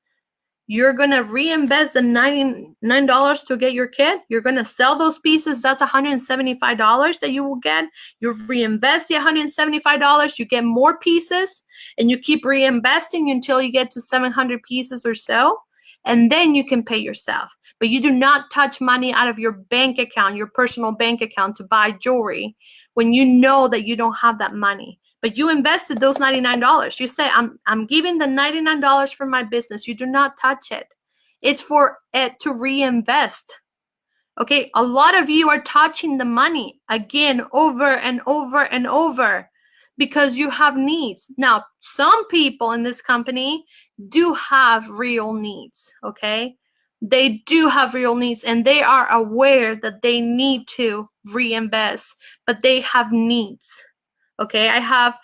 S1: you're going to reinvest the $99 to get your kit. You're going to sell those pieces. That's $175 that you will get. You reinvest the $175. You get more pieces, and you keep reinvesting until you get to 700 pieces or so. And then you can pay yourself. But you do not touch money out of your bank account, your personal bank account, to buy jewelry when you know that you don't have that money. But you invested those $99. You say, I'm giving the $99 for my business. You do not touch it. It's for it to reinvest. Okay, a lot of you are touching the money again over and over and over because you have needs. Now, some people in this company do have real needs, okay? They do have real needs, and they are aware that they need to reinvest, but they have needs. Okay, I have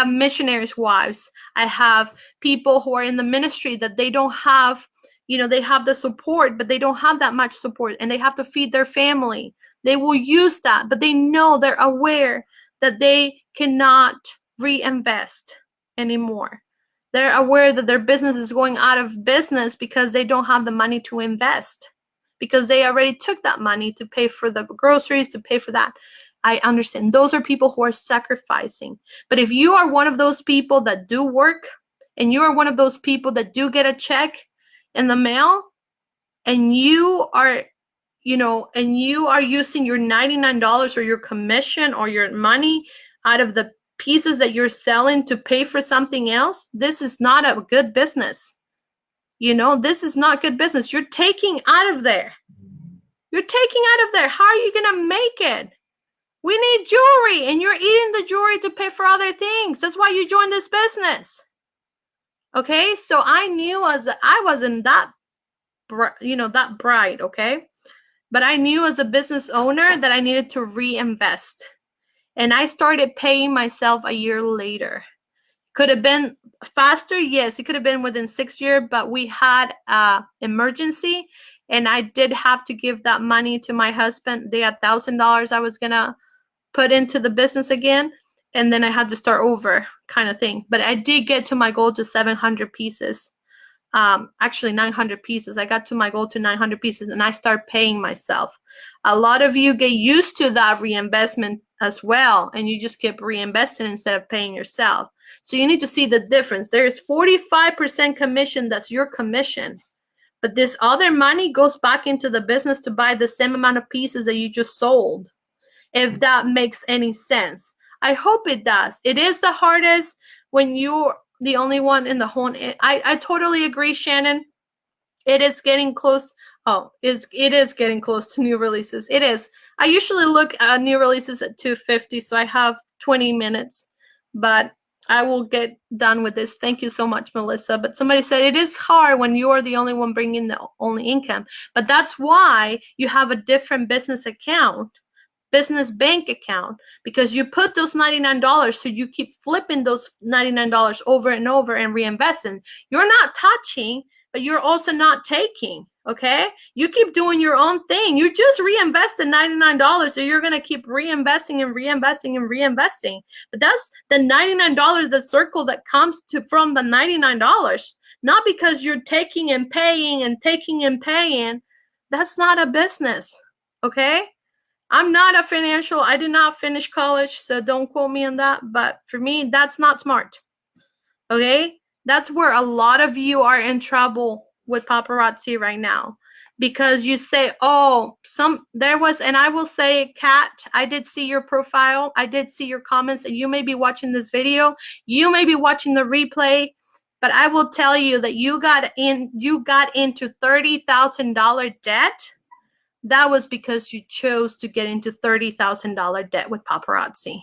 S1: missionaries' wives. I have people who are in the ministry that they don't have, they have the support, but they don't have that much support, and they have to feed their family. They will use that, but they know, they're aware that they cannot reinvest anymore. They're aware that their business is going out of business because they don't have the money to invest, because they already took that money to pay for the groceries, to pay for that. I understand. Those are people who are sacrificing. But if you are one of those people that do work, and you are one of those people that do get a check in the mail, and you are, and you are using your $99 or your commission or your money out of the pieces that you're selling to pay for something else, this is not a good business. This is not good business. You're taking out of there. You're taking out of there. How are you going to make it? We need jewelry, and you're eating the jewelry to pay for other things. That's why you joined this business. Okay, so I knew I wasn't that, that bright, okay? But I knew as a business owner that I needed to reinvest. And I started paying myself a year later. Could have been faster, yes. It could have been within 6 years, but we had an emergency, and I did have to give that money to my husband. They had $1,000 I was going to put into the business again, and then I had to start over, kind of thing. But I did get to my goal to 700 pieces. Actually 900 pieces. I got to my goal to 900 pieces, and I start paying myself. A lot of you get used to that reinvestment as well, and you just keep reinvesting instead of paying yourself. So you need to see the difference. There is 45% commission. That's your commission. But this other money goes back into the business to buy the same amount of pieces that you just sold. If that makes any sense. I hope it does. It is the hardest when you're the only one in the whole. I totally agree, Shannon. It is getting close. Oh, it is getting close to new releases. It is. I usually look at new releases at 2:50, so I have 20 minutes. But I will get done with this. Thank you so much, Melissa. But somebody said it is hard when you're the only one bringing the only income. But that's why you have a different business account. Business bank account, because you put those $99, so you keep flipping those $99 over and over and reinvesting. You're not touching, but you're also not taking. Okay, you keep doing your own thing. You just reinvested $99, so you're going to keep reinvesting and reinvesting and reinvesting. But that's the $99, the circle that comes from the $99, not because you're taking and paying and taking and paying. That's not a business. Okay. I'm not a financial, I did not finish college, so don't quote me on that. But for me, that's not smart. Okay? That's where a lot of you are in trouble with paparazzi right now. Because you say, oh, and I will say, Kat, I did see your profile. I did see your comments, and you may be watching this video. You may be watching the replay. But I will tell you that you got into $30,000 debt. That was because you chose to get into $30,000 debt with paparazzi.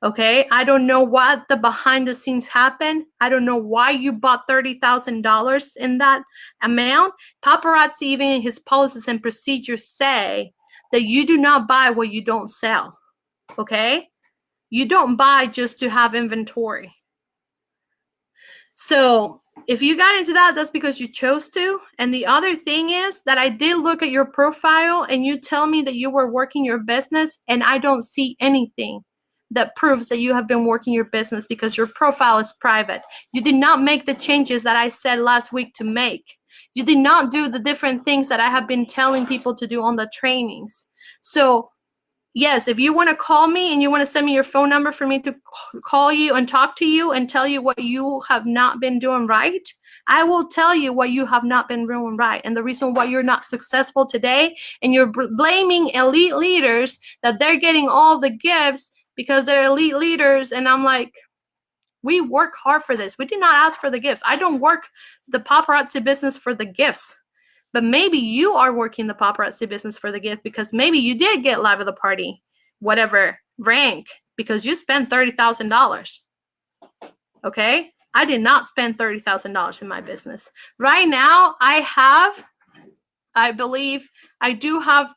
S1: Okay, I don't know what the behind the scenes happened. I don't know why you bought $30,000 in that amount. Paparazzi, even in his policies and procedures, say that you do not buy what you don't sell. okay? You don't buy just to have inventory. So if you got into that, that's because you chose to. And the other thing is that I did look at your profile and you tell me that you were working your business, and I don't see anything that proves that you have been working your business because your profile is private. You did not make the changes that I said last week to make. You did not do the different things that I have been telling people to do on the trainings. So yes, if you want to call me and you want to send me your phone number for me to call you and talk to you and tell you what you have not been doing right, I will tell you what you have not been doing right and the reason why you're not successful today. And you're blaming elite leaders that they're getting all the gifts because they're elite leaders. And I'm like, we work hard for this. We did not ask for the gifts. I don't work the paparazzi business for the gifts. But maybe you are working the paparazzi business for the gift because maybe you did get live of the party, whatever rank, because you spent $30,000. Okay? I did not spend $30,000 in my business. Right now, I believe I do have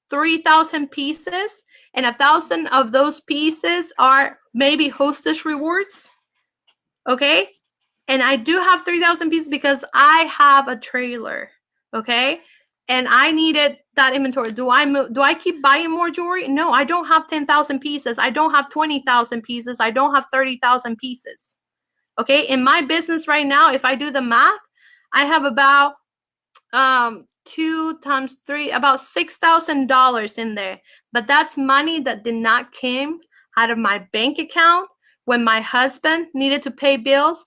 S1: 3,000 pieces, and 1,000 of those pieces are maybe hostess rewards. Okay? And I do have 3,000 pieces because I have a trailer. Okay? And I needed that inventory. Do I keep buying more jewelry? No, I don't have 10,000 pieces. I don't have 20,000 pieces. I don't have 30,000 pieces. Okay? In my business right now, if I do the math, I have about 2 times 3, about $6,000 in there. But that's money that did not came out of my bank account. When my husband needed to pay bills,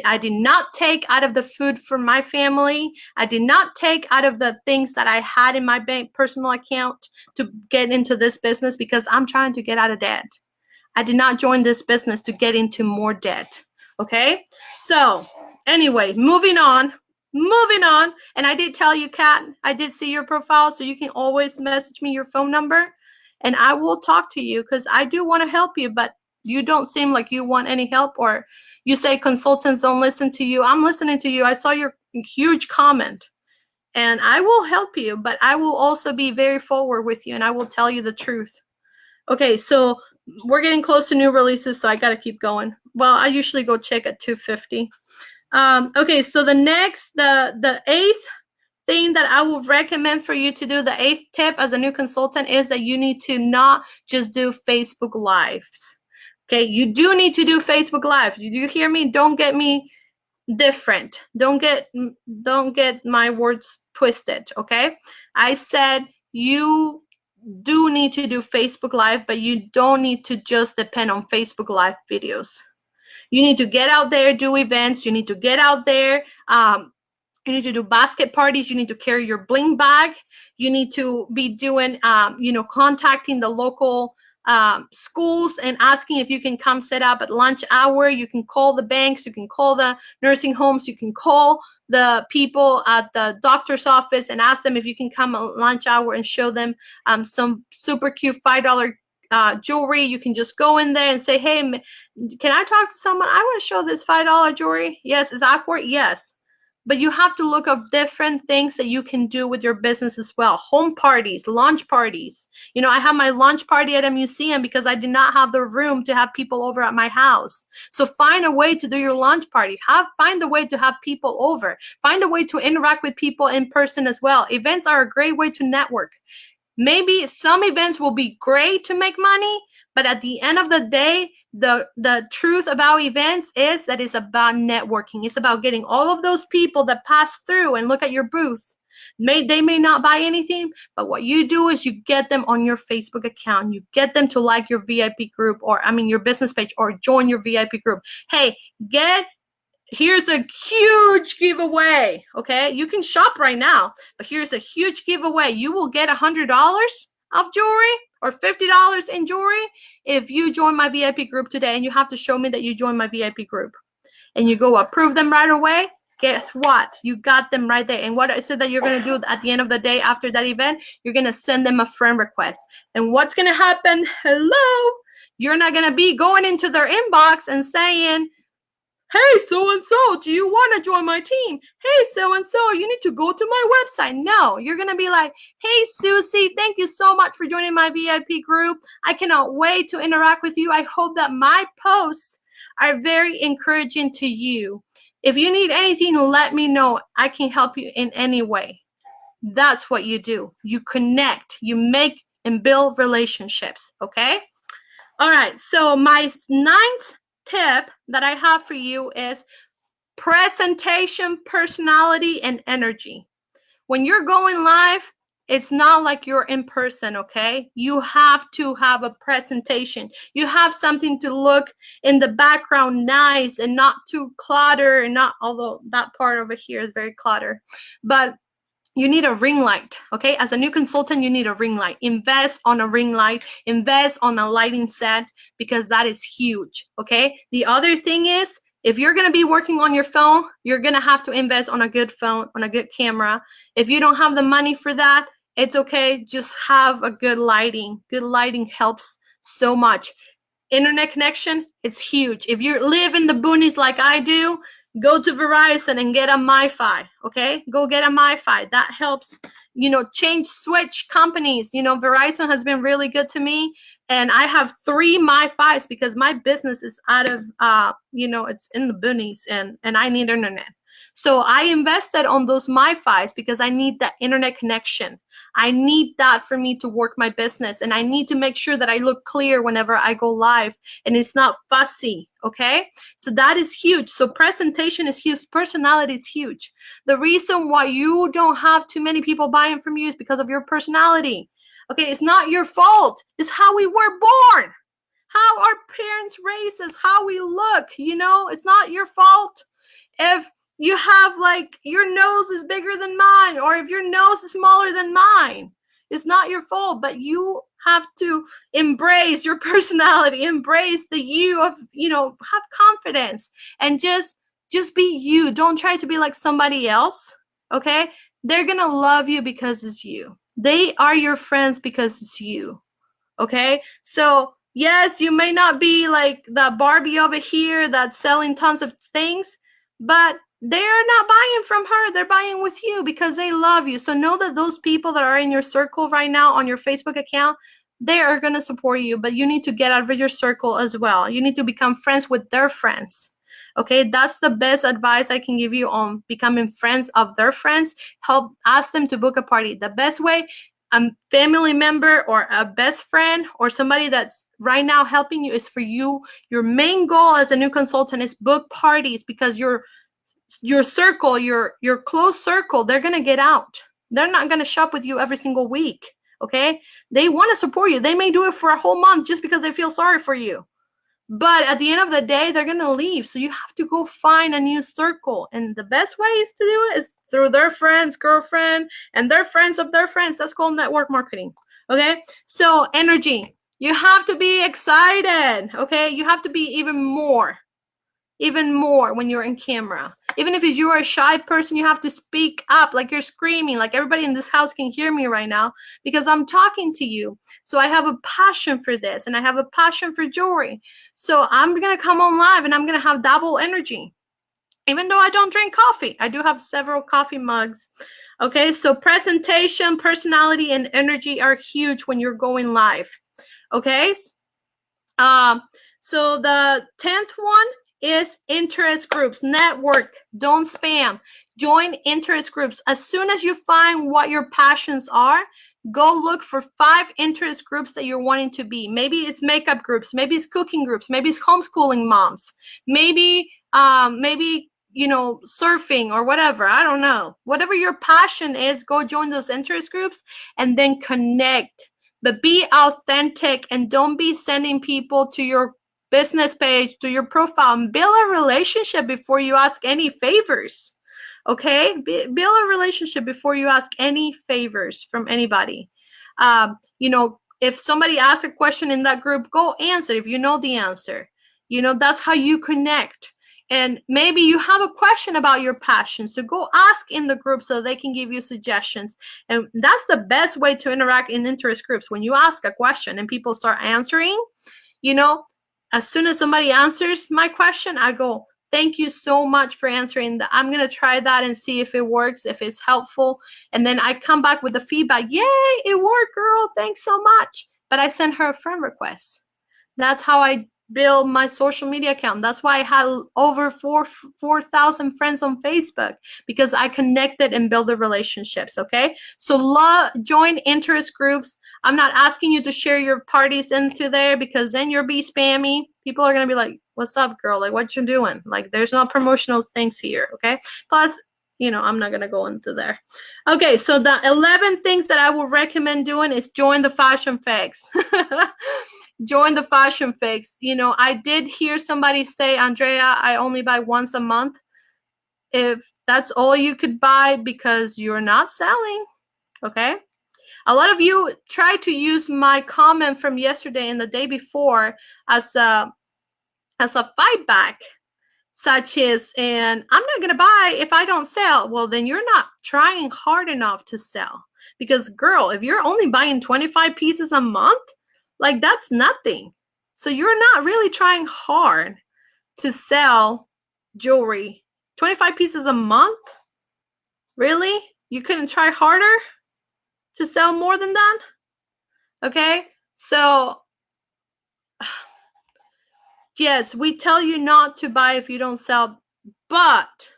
S1: I did not take out of the food for my family. I did not take out of the things that I had in my bank personal account to get into this business because I'm trying to get out of debt. I did not join this business to get into more debt. Okay? So, anyway, moving on. And I did tell you, Kat, I did see your profile, so you can always message me your phone number and I will talk to you because I do want to help you, but you don't seem like you want any help, or you say consultants don't listen to you. I'm listening to you. I saw your huge comment and I will help you, but I will also be very forward with you and I will tell you the truth. Okay, so we're getting close to new releases, so I got to keep going. Well, I usually go check at 2:50. Okay, so the eighth thing that I would recommend for you to do, the eighth tip as a new consultant, is that you need to not just do Facebook Lives. Okay, you do need to do Facebook Live. Do you hear me? Don't get me different. Don't get my words twisted, okay? I said you do need to do Facebook Live, but you don't need to just depend on Facebook Live videos. You need to get out there, do events. You need to get out there. You need to do basket parties. You need to carry your bling bag. You need to be doing, contacting the local schools and asking if you can come set up at lunch hour. You can call the banks. You can call the nursing homes. You can call the people at the doctor's office and ask them if you can come at lunch hour and show them some super cute $5 jewelry. You can just go in there and say, hey, can I talk to someone? I want to show this $5 jewelry. Yes. Is that awkward? Yes. But you have to look up different things that you can do with your business as well. Home parties, launch parties. I have my launch party at a museum because I did not have the room to have people over at my house. So find a way to do your launch party. Find a way to have people over. Find a way to interact with people in person as well. Events are a great way to network. Maybe some events will be great to make money, but at the end of the day, the truth about events is that it's about networking. It's about getting all of those people that pass through and look at your booth. They may not buy anything, but what you do is you get them on your Facebook account. You get them to like your VIP group, your business page, or join your VIP group. Hey, here's a huge giveaway, okay? You can shop right now, but here's a huge giveaway. You will get $100 off jewelry or $50 in jewelry if you join my VIP group today, and you have to show me that you joined my VIP group. And you go approve them right away. Guess what? You got them right there. And what I said that you're going to do at the end of the day after that event, you're going to send them a friend request. And what's going to happen? Hello? You're not going to be going into their inbox and saying, Hey, so-and-so, do you want to join my team? Hey, so-and-so, you need to go to my website. No, you're going to be like, hey, Susie, thank you so much for joining my VIP group. I cannot wait to interact with you. I hope that my posts are very encouraging to you. If you need anything, let me know. I can help you in any way. That's what you do. You connect, you make and build relationships, okay? All right, so my ninth tip that I have for you is presentation, personality, and energy. When you're going live, it's not like you're in person, okay? You have to have a presentation. You have something to look in the background nice and not too clutter, and not, although that part over here is very clutter, but you need a ring light, okay? As a new consultant, you need a ring light. Invest on a ring light, invest on a lighting set, because that is huge, okay? The other thing is, if you're gonna be working on your phone, you're gonna have to invest on a good phone, on a good camera. If you don't have the money for that, it's okay, just have a good lighting. Good lighting helps so much. Internet connection, it's huge. If you live in the boonies like I do, go to Verizon and get a MiFi, okay? Go get a MiFi. That helps, switch companies. Verizon has been really good to me, and I have 3 MiFis because my business is out of, it's in the boonies, and I need internet. So I invested on those MiFis because I need that internet connection. I need that for me to work my business, and I need to make sure that I look clear whenever I go live and it's not fussy, okay? So that is huge. So presentation is huge. Personality is huge. The reason why you don't have too many people buying from you is because of your personality. Okay, it's not your fault. It's how we were born, how our parents raised us, how we look, it's not your fault. If you have, like, your nose is bigger than mine, or if your nose is smaller than mine, it's not your fault. But you have to embrace your personality, embrace the you of, have confidence, and just be you. Don't try to be like somebody else, okay? They're gonna love you because it's you. They are your friends because it's you, okay? So yes, you may not be like the Barbie over here that's selling tons of things, but they're not buying from her. They're buying with you because they love you. So know that those people that are in your circle right now on your Facebook account, they are going to support you, but you need to get out of your circle as well. You need to become friends with their friends. Okay, that's the best advice I can give you on becoming friends of their friends. Help ask them to book a party. The best way, a family member or a best friend or somebody that's right now helping you, is for you. Your main goal as a new consultant is book parties, because your circle, your close circle, they're going to get out. They're not going to shop with you every single week, okay? They want to support you. They may do it for a whole month just because they feel sorry for you. But at the end of the day, they're going to leave. So you have to go find a new circle. And the best ways to do it is through their friends, girlfriend, and their friends of their friends. That's called network marketing. Okay? So energy. You have to be excited. Okay? You have to be even more when you're in camera. Even if you're a shy person, you have to speak up like you're screaming, like everybody in this house can hear me right now because I'm talking to you. So I have a passion for this, and I have a passion for jewelry. So I'm going to come on live and I'm going to have double energy. Even though I don't drink coffee, I do have several coffee mugs. Okay, so presentation, personality, and energy are huge when you're going live. Okay, so the 10th one is interest groups. Network, don't spam. Join interest groups. As soon as you find what your passions are, go look for 5 interest groups that you're wanting to be. Maybe it's makeup groups, maybe it's cooking groups, maybe it's homeschooling moms, maybe surfing or whatever. I don't know. Whatever your passion is, go join those interest groups and then connect. But be authentic and don't be sending people to your business page, to your profile. Build a relationship before you ask any favors. Okay? Build a relationship before you ask any favors from anybody. If somebody asks a question in that group, go answer if you know the answer. That's how you connect. And maybe you have a question about your passion, so go ask in the group so they can give you suggestions. And that's the best way to interact in interest groups. When you ask a question and people start answering, as soon as somebody answers my question, I go, thank you so much for answering that. I'm going to try that and see if it works, if it's helpful. And then I come back with the feedback. Yay, it worked, girl. Thanks so much. But I sent her a friend request. That's how I build my social media account. That's why I had over 4,000 friends on Facebook, because I connected and built the relationships. Okay, so join interest groups. I'm not asking you to share your parties into there, because then you'll be spammy. People are gonna be like, what's up, girl? Like, what you doing? Like, there's no promotional things here. Okay, plus, you know, I'm not gonna go into there. Okay, so the 11 things that I would recommend doing is join the fashion fix. Join the fashion fix. You know, I did hear somebody say, Andrea, I only buy once a month. If that's all you could buy because you're not selling, okay? A lot of you try to use my comment from yesterday and the day before as a fight back, such as, and I'm not gonna buy if I don't sell. Well, then you're not trying hard enough to sell. Because girl, if you're only buying 25 pieces a month, like, that's nothing. So you're not really trying hard to sell jewelry. 25 pieces a month? Really? You couldn't try harder to sell more than that? Okay, so yes, we tell you not to buy if you don't sell, but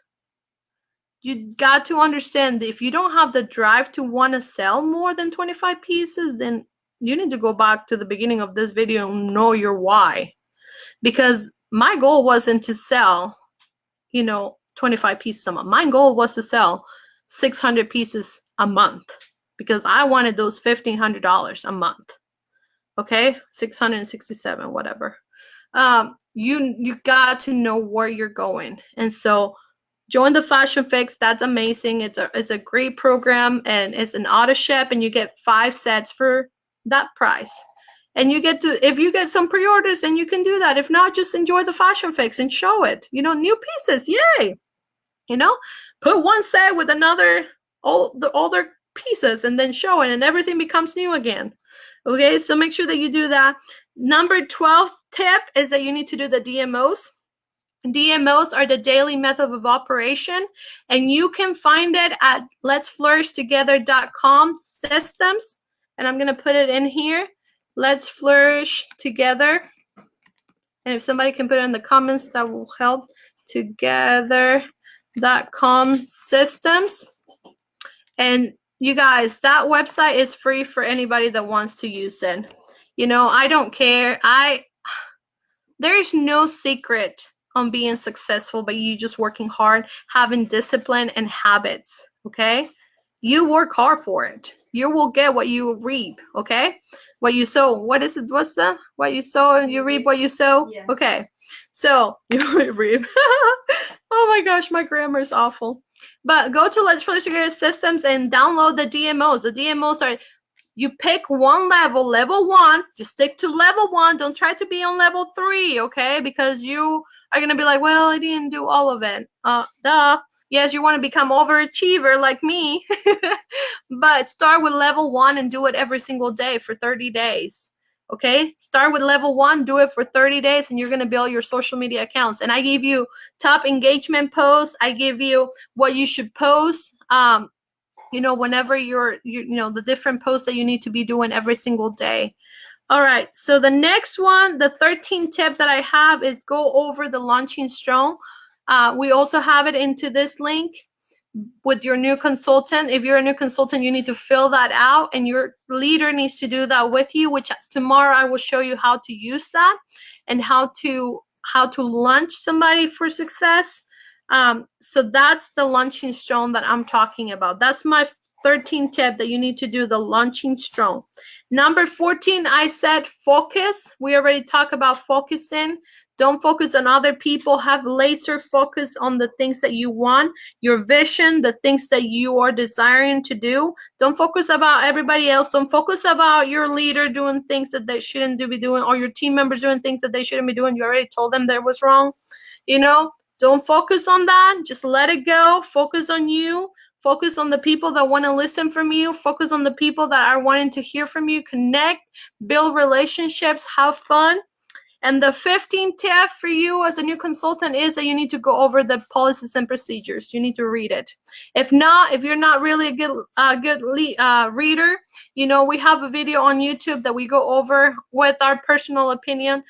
S1: you got to understand that if you don't have the drive to want to sell more than 25 pieces, then you need to go back to the beginning of this video and know your why. Because my goal wasn't to sell, you know, 25 pieces a month. My goal was to sell 600 pieces a month, because I wanted those $1,500 a month. Okay, 667, whatever. You got to know where you're going, and so join the Fashion Fix. That's amazing. It's a great program, and it's an auto ship, and you get 5 sets for that price. And you get to, if you get some pre-orders, then you can do that. If not, just enjoy the Fashion Fix and show it. You know, new pieces, yay! You know, put one set with the older pieces, and then show it, and everything becomes new again. Okay, so make sure that you do that. Number 12 tip is that you need to do the DMOs. DMOs are the daily method of operation, and you can find it at letsflourishtogether.com systems. And I'm going to put it in here. Let's flourish together. And if somebody can put it in the comments, that will help. Together.com systems. And you guys, that website is free for anybody that wants to use it. You know, I don't care. There is no secret on being successful, but you just working hard, having discipline and habits. Okay, you work hard for it. You will get what you reap. Okay, what you sow. What is it? What's the what you sow? You reap what you sow. Yeah. Okay, so you reap. Oh my gosh, my grammar is awful. But go to Let's Flourish Together Systems and download the DMOs. The DMOs are, you pick one level, level 1. Just stick to level 1. Don't try to be on level 3, okay? Because you are going to be like, well, I didn't do all of it. Duh. Yes, you want to become overachiever like me. But start with level 1 and do it every single day for 30 days. Okay? Start with level 1, do it for 30 days, and you're going to build your social media accounts. And I give you top engagement posts. I give you what you should post. You know, whenever you know, the different posts that you need to be doing every single day. All right, so the next one, the 13th tip that I have is go over the launching strong. We also have it into this link with your new consultant. If you're a new consultant, you need to fill that out, and your leader needs to do that with you, which tomorrow I will show you how to use that and how to launch somebody for success. So that's the launching strong that I'm talking about. That's my 13th tip, that you need to do the launching strong. Number 14, I said focus. We already talked about focusing. Don't focus on other people. Have laser focus on the things that you want, your vision, the things that you are desiring to do. Don't focus about everybody else. Don't focus about your leader doing things that they shouldn't be doing, or your team members doing things that they shouldn't be doing. You already told them that was wrong. You know, don't focus on that. Just let it go. Focus on you. Focus on the people that want to listen from you. Focus on the people that are wanting to hear from you. Connect, build relationships, have fun. And the 15th tip for you as a new consultant is that you need to go over the policies and procedures. You need to read it. If not, if you're not really a good reader, you know, we have a video on YouTube that we go over with our personal opinion.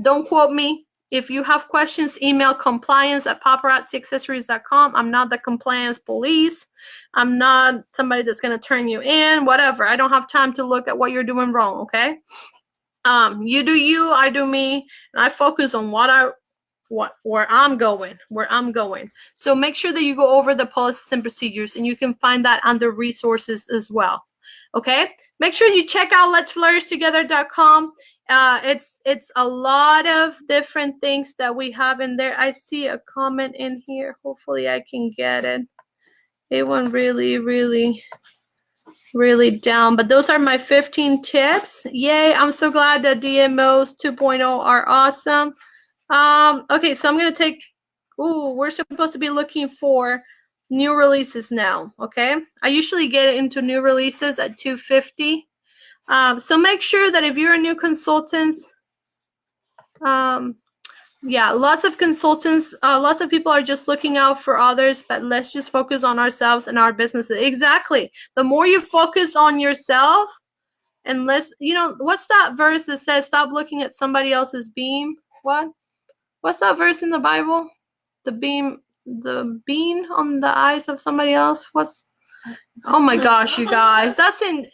S1: Don't quote me. If you have questions, email compliance@paparazziaccessories.com. I'm not the compliance police. I'm not somebody that's going to turn you in, whatever. I don't have time to look at what you're doing wrong, okay? You do you, I do me, and I focus on where I'm going. So make sure that you go over the policies and procedures, and you can find that under resources as well. Okay? Make sure you check out letsflourishtogether.com. It's a lot of different things that we have in there. I see a comment in here. Hopefully I can get it. It went really down, but those are my 15 tips. Yay, I'm so glad that DMOs 2.0 are awesome. Okay, so I'm gonna take, we're supposed to be looking for new releases now. Okay, I usually get into new releases at 2:50. So make sure that if you're a new consultant, yeah, lots of consultants, lots of people are just looking out for others, but let's just focus on ourselves and our businesses. Exactly. The more you focus on yourself, and less, you know, what's that verse that says, stop looking at somebody else's beam? What's that verse in the Bible? The beam on the eyes of somebody else? Oh my gosh, you guys. That's in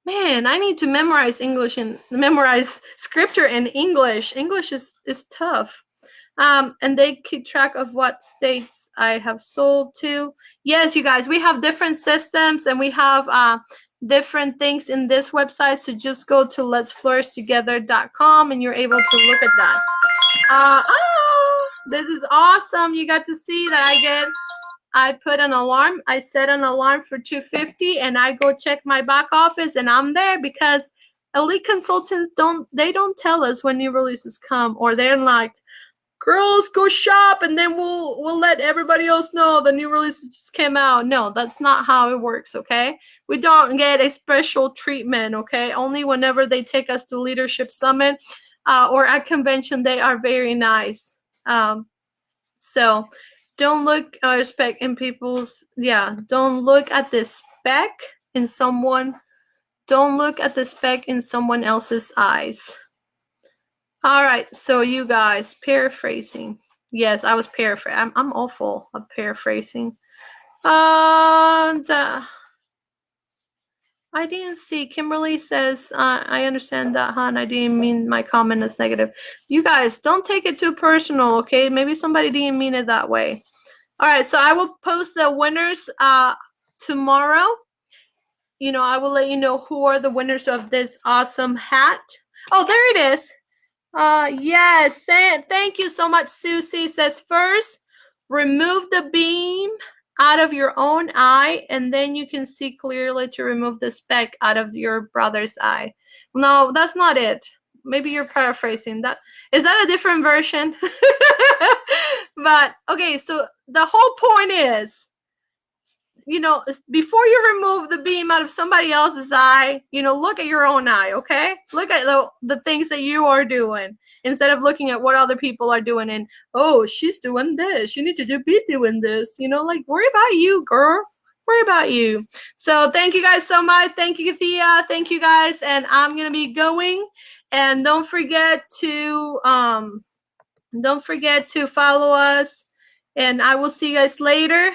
S1: man, I need to memorize English and memorize scripture in English. English is tough. And they keep track of what states I have sold to. Yes, you guys, we have different systems and we have different things in this website. So just go to letsflourishtogether.com and you're able to look at that. This is awesome. You got to see that I put an alarm. I set an alarm for 2:50 and I go check my back office and I'm there because elite consultants don't tell us when new releases come, or they're like, girls, go shop and then we'll let everybody else know the new releases just came out. No, that's not how it works, okay? We don't get a special treatment, okay? Only whenever they take us to Leadership Summit or at convention, they are very nice. So don't look spec in people's, don't look at the speck in someone. Don't look at the speck in someone else's eyes. All right, so you guys, paraphrasing. Yes, I was paraphrasing. I'm awful at paraphrasing. And I didn't see. Kimberly says, I understand that, hon. I didn't mean my comment as negative. You guys, don't take it too personal, okay? Maybe somebody didn't mean it that way. All right, so I will post the winners tomorrow. You know, I will let you know who are the winners of this awesome hat. Oh, there it is. Yes, thank you so much. Susie says, first, remove the beam out of your own eye, and then you can see clearly to remove the speck out of your brother's eye. No, that's not it. Maybe you're paraphrasing that. Is that a different version? But okay, so the whole point is, you know, before you remove the beam out of somebody else's eye, you know, look at your own eye, okay? Look at the things that you are doing instead of looking at what other people are doing and, oh, she's doing this. You need to be doing this. You know, like, worry about you, girl. Worry about you. So thank you guys so much. Thank you, Thea. Thank you guys. And I'm going to be going. And don't forget to follow us. And I will see you guys later.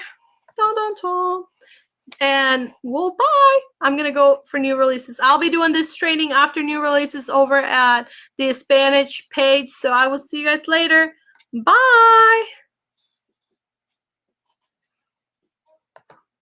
S1: And well, bye. I'm going to go for new releases. I'll be doing this training after new releases over at the Spanish page. So I will see you guys later. Bye.